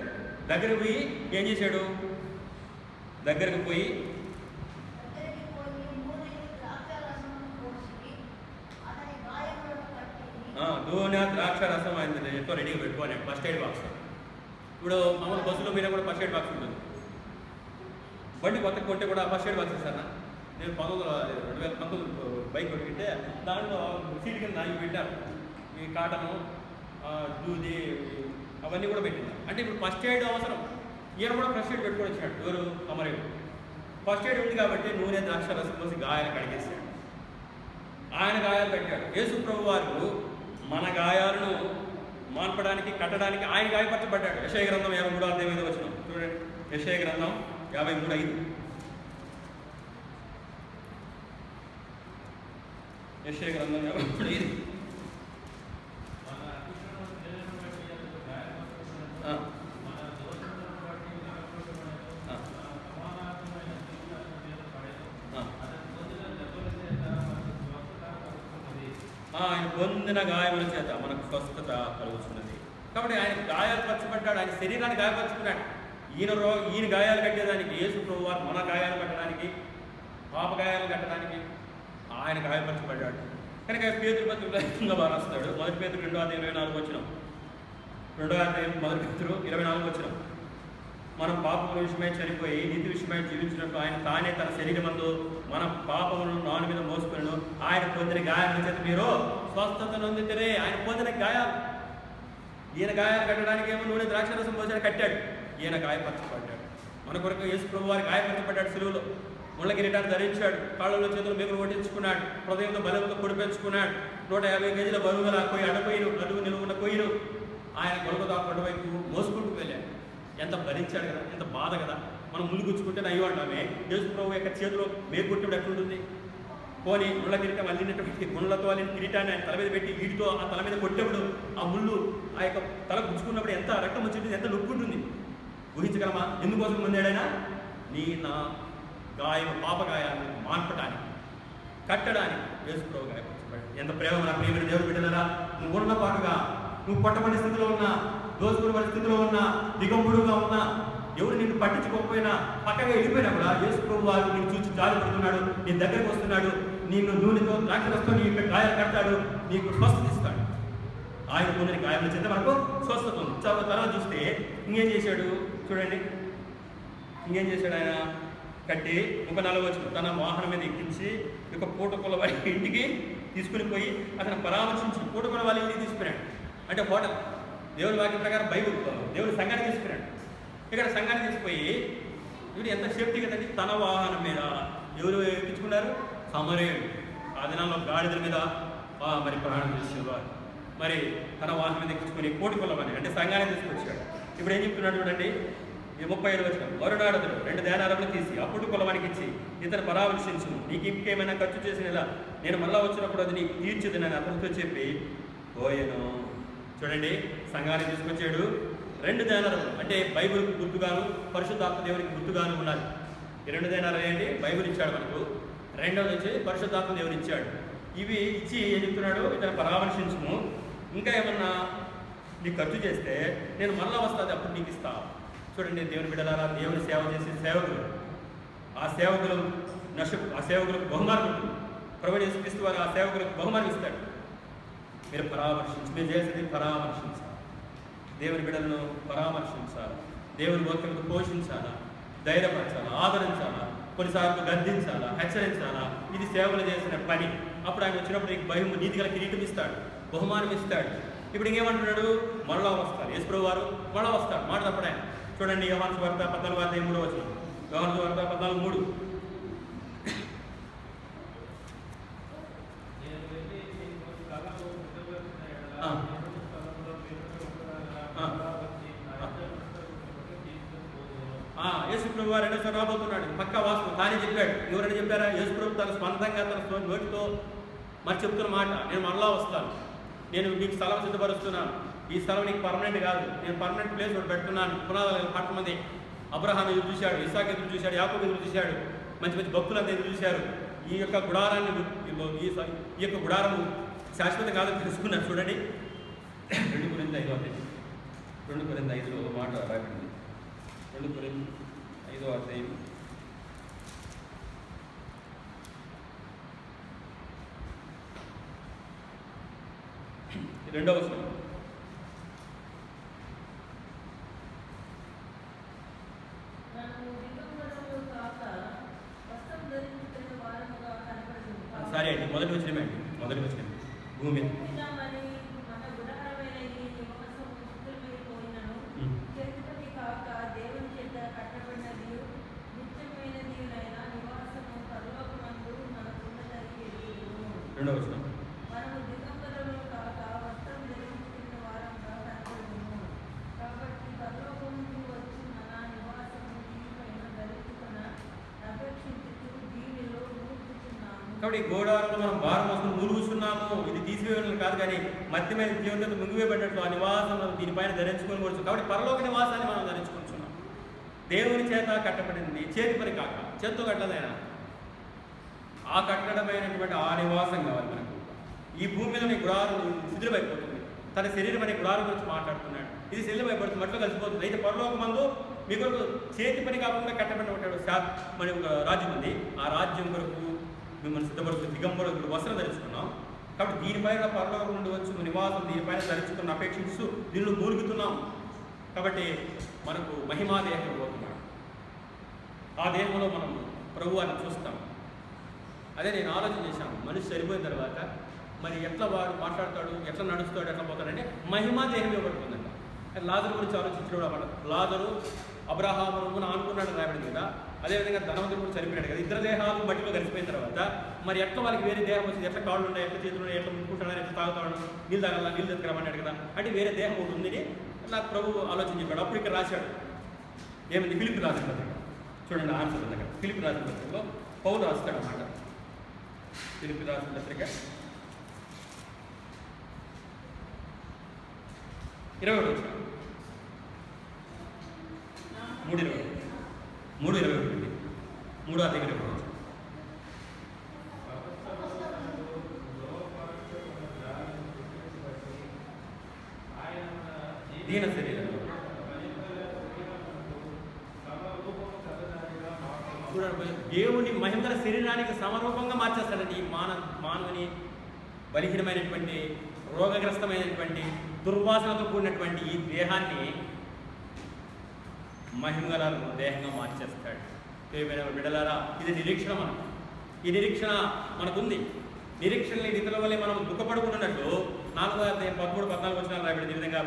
దగ్గరకు పోయి ఏం చేశాడు? దగ్గరకు పోయి దూన ద్రాక్ష రసం ఆయన ఎంతో రెడీగా పెట్టుకోవాలి, ఫస్ట్ ఎయిడ్ బాక్స్. ఇప్పుడు మామూలు బస్సులో మీద కూడా ఫస్ట్ ఎయిడ్ బాక్స్ ఉంటుంది. బండి కొత్త కొంటే కూడా ఫస్ట్ ఎయిడ్ బాక్స్ ఇస్తాను. నేను 2019 బైక్ కొట్టుకుంటే దాంట్లో సీట్ కింద ఇవి పెట్టాను, ఈ కాటను, దూది, అవన్నీ కూడా పెట్టింది. అంటే ఇప్పుడు ఫస్ట్ ఎయిడ్ అవసరం. ఈయన కూడా ఫస్ట్ ఎయిడ్ పెట్టుకొని వచ్చాడు. ఎవరు? అమరేవుడు. ఫస్ట్ ఎయిడ్ ఉంది కాబట్టి నూనె ద్రాక్ష రసం పోసి గాయాలు కడిగేశాడు. ఆయన గాయాలు కట్టాడు. యేసు ప్రభు వారు మన గాయాలను మాన్పడానికి కట్టడానికి ఆయన గాయపరచబడ్డాడు. యెషయా గ్రంథం 53:5 వచనం చూడండి. యెషయా గ్రంథం 53:5. యెషయా గ్రంథం 53:5. ఆయన పొందిన గాయముల చేత మనకు స్వస్థత కలుగుతున్నది. కాబట్టి ఆయన గాయాలు పరచబడ్డాడు, ఆయన శరీరాన్ని గాయపరుచుకున్నాడు. ఈయన గాయాలు కట్టేదానికి, యేసు ప్రభువారు మన గాయాలు కట్టడానికి, పాప గాయాలు కట్టడానికి ఆయన గాయపరచబడ్డాడు. కనుక పేతురు పత్రికలో రాస్తాడు. 1 పేతురు 2:24 వచనం. 2వ అధ్యాయం 1 పేతురు 24 వచనం. మనం పాపముల విషయమై చనిపోయి నీతి విషయమై జీవించినట్టు ఆయన తానే తన శరీరమందు మన పాపములను నాలుగు మీద మోసుకుని ఆయన పొందిన గాయాల చేత మీరు స్వస్థత నొందితేనే. ఆయన పొందిన గాయాలు, ఈయన గాయాలు కట్టడానికి ఏమో నూనె ద్రాక్షరసం పోసాడు, కట్టాడు. ఈయన గాయపరచబడ్డాడు. మన కొరకు యేసు ప్రభువారు గాయపరచబడ్డాడు. సిలువలో ముళ్ళ కిరీటాన్ని ధరించాడు, కాళ్ళలో చేతులు మేకులు కొట్టించుకున్నాడు, హృదయంతో బలంతో పొడిపెంచుకున్నాడు. 150 కేజీల బరువు గల నడువు నిలువున్న కొయ్యను ఆయన గొలగొతా కొండవైపు మోసుకుంటూ వెళ్ళాడు. ఎంత భరించాడు కదా, ఎంత బాధ కదా. మనం ముళ్ళు గుచ్చుకుంటే అయ్యో అంటామే. యేసు ప్రభు యొక్క చేతిలో మేకొట్టుడు ఎట్లుంటుంది. పోనీ ముళ్ళ కిరీటం అల్లినటువంటి ముళ్ళతో అల్లిన కిరీటాన్ని ఆయన తల మీద పెట్టి వీటితో ఆ తల మీద కొట్టేప్పుడు ఆ ముళ్ళు ఆ యొక్క తల గుచ్చుకున్నప్పుడు ఎంత రక్తం వచ్చింటుంది, ఎంత నొప్పుంటుంది ఊహించగలమా? ఎందుకోసం పొందాడైనా? నా గాయం, పాప గాయాన్ని మాన్పటానికి, కట్టడానికి యేసు ప్రభు గాయపరచబడ్డాడు. ఎంత ప్రేమ నా ప్రియమైన దేవుడు బిడ్డలారా. నువ్వు ఉన్న పాటుగా, నువ్వు కొట్టబడిన స్థితిలో ఉన్నా, దోచుకునే స్థితిలో ఉన్నా, దిగంబుడుగా ఉన్నా, ఎవరు నిన్ను పట్టించుకోకపోయినా, పక్కగా వెళ్ళిపోయినా కూడా యేసు ప్రభు వారు నిన్ను చూసి జాలి పడుతున్నాడు, నీ దగ్గరికి వస్తున్నాడు, నిన్ను నూనెతో ద్రాక్షరసంతో నీ యొక్క గాయాలు కడతాడు, నీకు స్వస్థత ఇస్తాడు. ఆయన పొందిన గాయాల చేత మనకు స్వస్థత ఉంది. తర్వాత చూస్తే ఇంకేం చేశాడు చూడండి. ఇంకేం చేశాడు ఆయన? కట్టి 34 వచనం. తన వాహనం మీద ఎక్కించి ఇక పూటకుల వారి ఇంటికి తీసుకుని పోయి అతను పరామర్శించి పూటకుల వాళ్ళ ఇంటికి తీసుకున్నాడు. అంటే హోటల్, దేవుని వాక్యం ప్రకారం బైబుల్, దేవుని సంఘాన్ని తీసుకున్నాడు. ఇక్కడ సంఘాన్ని తీసుకుపోయి వీడు ఎంత సేఫ్టీ కదండి. తన వాహనం మీద ఎవరు ఎక్కించుకున్నారు? సమరయుడు. ఆ దినాల్లో గాడిదల మీద మరి ప్రయాణం చేసేవారు. మరి తన వాహనం మీద ఎక్కించుకొని పూటకులమని అంటే సంఘాన్ని తీసుకొచ్చాడు. ఇప్పుడు ఏం చెప్తున్నాడు చూడండి. 35 వచనం. మరునాడదుడు 2 దేనారములు తీసి అప్పుడు కులవానికి ఇచ్చి ఇతను పరామర్శించు, నీకు ఇంకేమైనా ఖర్చు చేసినలా నేను మళ్ళా వచ్చినప్పుడు అది నీకు తీర్చుదనని అతనితో చెప్పి పోయెను. చూడండి, సంఘాన్ని తీసుకొచ్చాడు. 2 దేనారములు అంటే బైబిల్కి గుర్తుగాను, పరిశుద్ధాత్మ దేవునికి గుర్తుగాను ఉన్నది. ఈ 2 దేనారాలు ఏంటి? బైబిల్ ఇచ్చాడు మనకు. రెండవది వచ్చి పరిశుద్ధాత్మ దేవుని ఇచ్చాడు. ఇవి ఇచ్చి ఏం చెప్తున్నాడు? ఇతను పరామర్శించుము, ఇంకా ఏమన్నా నీకు ఖర్చు చేస్తే నేను మళ్ళా వస్తుంది, అప్పుడు నీకు ఇస్తా. చూడండి దేవుని బిడ్డలారా, దేవుని సేవ చేసే సేవకులు, ఆ సేవకులకు బహుమానం ఉంటుంది. ప్రభువు యేసుక్రీస్తు వారు ఆ సేవకులకు బహుమానం ఇస్తాడు. మీరు మీరు చేసేది పరామర్శించాలి, దేవుని బిడ్డలను పరామర్శించాలి, దేవుని వాక్యంతో పోషించాలా, ధైర్యపరచాలా, ఆదరించాలా, కొన్నిసార్లు గద్దించాలా, హెచ్చరించాలా. ఇది సేవలు చేసిన పని. అప్పుడు ఆయన వచ్చినప్పుడు నీకు భయం, నీతి గల కిరీటం ఇస్తాడు, బహుమానం ఇస్తాడు. ఇప్పుడు ఇంకేమంటున్నాడు? మళ్ళా వస్తారు. యేసు ప్రభువు వారు మళ్ళా వస్తాడు. మాట తప్పడే. చూడండి, యోహాను సువార్త 14:3 వచనం. యోహాను సువార్త 14:3. యేసు ప్రభు వారు రెండోసారి రాబోతున్నాడు. పక్కా వాస్తవం. తానే చెప్పాడు. ఎవరైనా చెప్పారా? యేసు ప్రభు తన స్వంతంగా తన నోటితో మరి చెప్తున్న మాట, నేను మళ్ళా వస్తాను, నేను నీకు స్థలం సిద్ధపరుస్తున్నాను, ఈ స్థలం నీకు పర్మనెంట్ కాదు, నేను పర్మనెంట్ ప్లేస్ ఒకటి పెడుతున్నాను. పునాదాలు పట్టమంది. అబ్రహాం ఎదురు చూశాడు, ఇస్సాకు ఎదురు చూశాడు, యాకోబు ఎదురు చూశాడు, మంచి మంచి భక్తులంతా ఎదురు చూశారు. ఈ యొక్క గుడారాన్ని, ఈ యొక్క గుడారము శాశ్వతం కాదని తెలుసుకున్నారు. చూడండి, 2 కొరింథీ 5 మాట రాకండి. 2 కొరింథీ 5 అధ్యాయం 2వ వచనం. సరే అండి, మొదటి వచనమే భూమి మీద. రెండవ వచనం. కాబట్టి ఈ గోడారంలో మనం భారం మోసుకుని మూలుగుతున్నాము, ఇది తీసివేయడం కాదు, కానీ మధ్యమైన జీవితంతో ముంగివేయబడినట్లు ఆ నివాసం దీనిపైన ధరించుకొని కూర్చు. కాబట్టి పరలోక నివాసాన్ని మనం ధరించుకుంటున్నాం. దేవుని చేత కట్టబడింది, చేతి పని కాక, చేత్తో కట్టలేదైనా ఆ కట్టడమైనటువంటి ఆ నివాసం కావాలి మనకు. ఈ భూమి మీద నీ గుడారం శిథిలమైపోతుంది. తన శరీరం అనే గుడారం గురించి మాట్లాడుతున్నాడు. ఇది శిథిలమైపోతుంది, మట్లో కలిసిపోతుంది. అయితే పరలోకమందు మీ కొరకు చేతి పని కాకుండా కట్టబడిన మన రాజ్యం ఉంది. ఆ రాజ్యం కొరకు మిమ్మల్ని సిద్ధపడుతూ దిగంబరుడు వస్త్రం ధరించుకున్నాం. కాబట్టి దీనిపైన పరలోకం నుండి వచ్చి నివాసం దీనిపైన ధరించుకున్న అపేక్షిస్తూ దీనిలో మూలుగుతున్నాం. కాబట్టి మనకు మహిమా దేహం పోతున్నాడు. ఆ దేహంలో మనం ప్రభువాన్ని చూస్తాం. అదే నేను ఆలోచన చేశాను, మనిషి చనిపోయిన తర్వాత మరి ఎట్లా వాడు మాట్లాడతాడు, ఎట్లా నడుస్తాడు, ఎట్లా పోతాడంటే మహిమా దేహం ఇవ్వబడుతుందంట. లాజరు గురించి ఆలోచించడం అన్నమాట. లాజరు అబ్రహామును ఆనుకున్నాడు రాయబడింది కదా. అదేవిధంగా ధనవంతుడు కూడా చనిపోయాడు కదా. ఇద్దరు దేహాలు మట్టిలో కలిసిపోయిన తర్వాత మరి ఎట్లా వాళ్ళకి వేరే దేహం వచ్చింది, ఎట్లా కాళ్ళు ఉన్నాయి, ఎట్లా చేతులు ఉన్నాయి, ఎట్లా ముట్టుకుంటున్నాడు, ఎట్లా తాగుతాడు, నీళ్ళు తాగాల, నీళ్ళు తెచ్చుకురామన్నాడు కదా. అంటే వేరే దేహం ఒకటి ఉందని నాకు ప్రభు ఆలోచన చెప్పాడు. అప్పుడు ఇక్కడ రాశాడు ఏమిటి, ఫిలిప్ రాసిన పత్రిక చూడండి, ఆన్సర్ దగ్గర ఫిలిప్ రాసిన పత్రికలో పౌలు రాస్తాడు అన్నమాట. ఫిలిప్ రాసిన పత్రిక 20 3:21 3 అధిక 20 దీన శరీరంలో చూడండి, దేవుని మహిమగల శరీరానికి సమరూపంగా మార్చేస్తాడండి. ఈ మానవుని బలహీనమైనటువంటి రోగగ్రస్తమైనటువంటి దుర్వాసనతో కూడినటువంటి ఈ దేహాన్ని మహిమగల దేహంగా మార్చేస్తాడు. బిడ్డలారా, ఇది నిరీక్షణ. మనకు ఈ నిరీక్షణ మనకుంది. నిరీక్షణ లేని ఇతరుల వల్లే మనం దుఃఖపడుకుంటున్నట్టు 4:13-14 వచనాలు రాయబడింది. ఈ విధంగా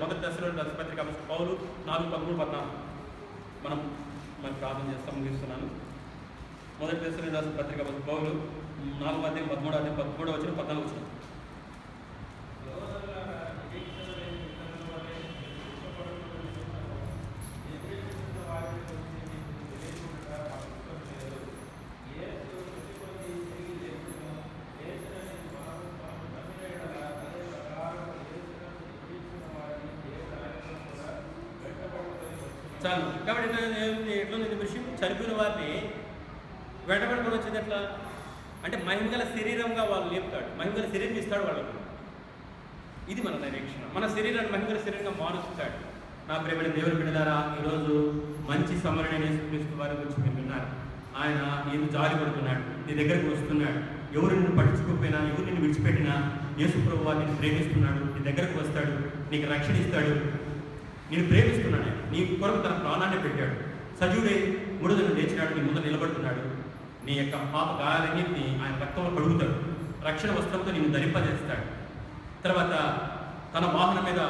మొదటి దశలో పత్రిక పౌలు 4:13-14 మనం ప్రార్థన చేస్తాం, ముగిస్తున్నాను. మొదటి దశలో రాసిన పత్రిక పౌలు 4:13-14 వచ్చిన 14 వచ్చిన చాలు. కాబట్టి ఎట్లా ఉంది విషయం, చనిపోయిన వారిని వెంటబడుకొని వచ్చింది ఎట్లా అంటే మహిమగల శరీరంగా వాళ్ళు లేపుతాడు, మహిమగల శరీరం ఇస్తాడు వాళ్ళకు. ఇది మన నిరీక్షణ. మన శరీరాన్ని మహిమగల శరీరంగా మారుస్తాడు. నా ప్రియమైన దేవుని బిడ్డలారా, ఈరోజు మంచి సమరణ యేసుక్రీస్తు వారి గురించి మీరు విన్నారు. ఆయన నేను జాలి పడుతున్నాడు, నీ దగ్గరకు వస్తున్నాడు. ఎవరు నిన్ను పట్టించుకోకపోయినా, ఎవరు నిన్ను విడిచిపెట్టినా యేసు ప్రభువు నిన్ను ప్రేమిస్తున్నాడు, నీ దగ్గరకు వస్తాడు, నీకు రక్షణ ఇస్తాడు. నేను ప్రేమిస్తున్నాడు, నీ కొరకు తన ప్రాణాన్ని పెట్టాడు. సజీవుడై మూడోదిన లేచినాడు, నీ ముందు నిలబడుతున్నాడు. నీ యొక్క పాప గాయాలన్నింటినీ ఆయన రక్తంలో కడుగుతాడు. రక్షణ వస్త్రంతో నిన్ను ధరింపజేస్తాడు. తర్వాత తన వాహనం మీద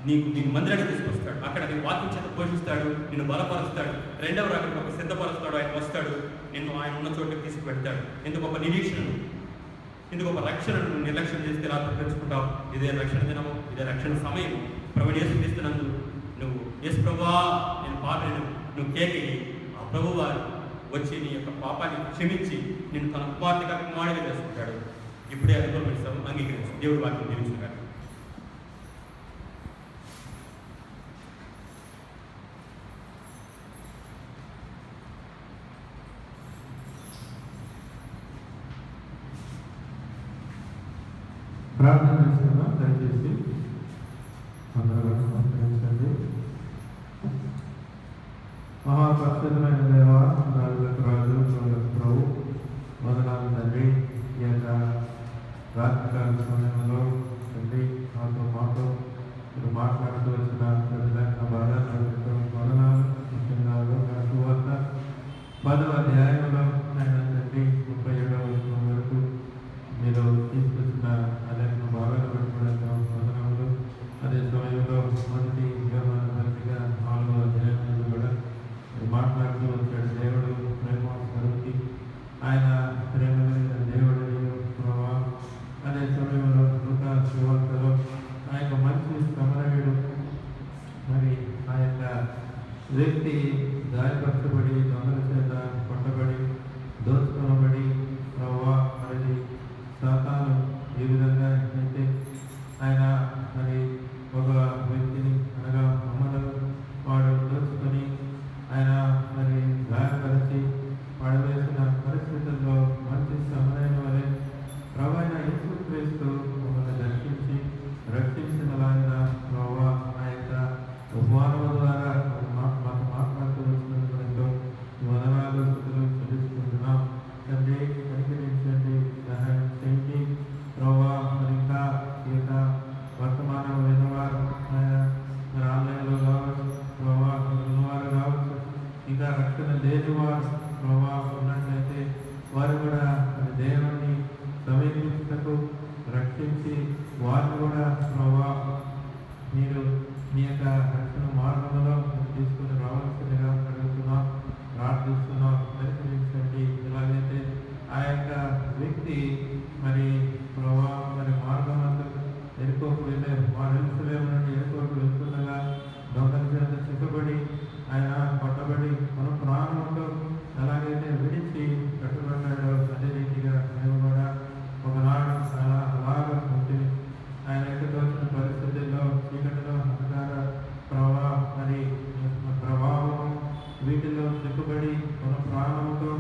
నీకు మందిరాన్ని తీసుకొస్తాడు. అక్కడ నీ వాక్యం చేత పోషిస్తాడు, నిన్ను బలపరుస్తాడు. రెండవ రకంగా ఒక సిద్ధపరుస్తాడు. ఆయన వస్తాడు, నిన్ను ఆయన ఉన్న చోటుకి తీసుకుపెడతాడు. ఇందుకు ఒక నిరీక్షణను, ఇందుకు ఒక రక్షణను నిర్లక్ష్యం చేస్తే ఎలా తెలుసుకుంటావు? ఇదే రక్షణ దినము, ఇదే రక్షణ సమయము. ప్రభువు యేసు క్రీస్తునందు నువ్వు యేసు ప్రభువా నేను పాపను నువ్వు కేకయి, ఆ ప్రభువారు వచ్చి నీ యొక్క పాపాన్ని క్షమించి నిన్ను తన కుమార్తెగా కుమారుడిగా చేసుకుంటాడు. ఇప్పుడే అనుభవిస్తాము, అంగీకరించు. దేవుడి వాక్యం దీవించుగాక. ప్రార్థన చేస్తున్నాం. దయచేసి అందరూ నమస్కరించండి. మహాపరిశుద్ధమైన దేవ, రాజులకు రాజు, ప్రభులకు ప్రభు, వందనాలు తండ్రి. ఈ యొక్క రాత్రికాల సమయంలో తండ్రి మాతో మీరు మాట్లాడుతూ వచ్చిన ప్రజలకు బాగా వందనాలు. ముఖ్యంగా సువార్త 10వ అధ్యాయంలో ఆయన తండ్రి 37వ వచనం వరకు మీరు తీసుకొచ్చిన అనేక భాగాలు పెట్టుకోవడానికి వందనములు. అదే సమయంలో మొదటి యోహాను పత్రిక 4వ అధ్యాయంలో కూడా మీరు మాట్లాడుతూ వచ్చాడు వర్తమానం విన్నవారు ఆయన మరి ఆన్లైన్లో కావచ్చు ప్రభావ ఉన్నవారు కావచ్చు, ఇంకా రక్షణ లేని వారు ప్రభావ ఉన్నట్లయితే వారు కూడా మరి దేవుణ్ణి సమీపించుటకు రక్షించి వారిని కూడా ప్రభావ మీరు మీ యొక్క రక్షణ మార్గంలో తీసుకుని రావాల్సిందిగా అడుగుతున్నాం, ప్రార్థిస్తున్నాం. దర్శించండి. ఎలాగైతే ఆ యొక్క వ్యక్తి మరి ప్రభావ మరి మార్గం అంతా ఎరుకోకు వెళ్ళే వారు ఎరుసలేము నుండి ఎరుకోకు వెళ్తుండగా దొంగల చేత చిక్కబడి ఆయన పట్టబడి మన ప్రాణంలో ఎలాగైతే విడిచి కట్టుబడ్డాడో అదే రీతిగా మేము కూడా ఒకనాడు అలాగ ఉంటుంది. ఆయన ఎక్కడికి వచ్చిన పరిస్థితుల్లో చీకటిలో అంధకార ప్రభావం వీటిలో చిక్కుబడి మన ప్రాణంతో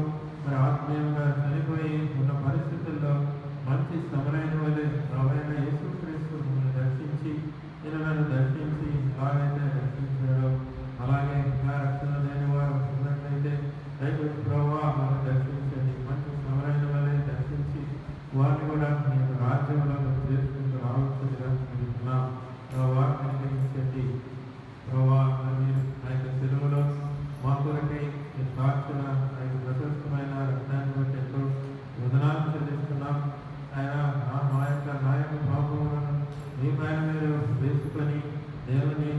మరి ఆత్మీయంగా చనిపోయి ఉన్న పరిస్థితుల్లో మంచి సమరైన వలె ప్రవైన యేసుక్రీస్తు మిమ్మల్ని దర్శించి నన్ను దర్శించి ఎలాగైతే దర్శించాడో అలాగే ఇంకా రక్షణ లేని వారు ఉన్నట్లయితే దయచేసి ప్రభావ మనం దర్శించండి. మంచి సమరైన వలె దర్శించి వారిని కూడా మీ యొక్క రాజ్యంలో చేసుకుంటూ రావాల్సిందిగా అడుగుతున్నాం. ప్రభావ కనిపించండి. ప్రభావ మీరు ఆ యొక్క సెలవులో మా కొరకై మీరు సాక్షుల ఆ యొక్క ప్రశస్తమైన రత్నాన్ని బట్టి ఎంతో వదనాలు చెల్లిస్తున్నాం. ఆయన నా యొక్క పాపములను మీ పైన మీరు వేసుకొని దేవుని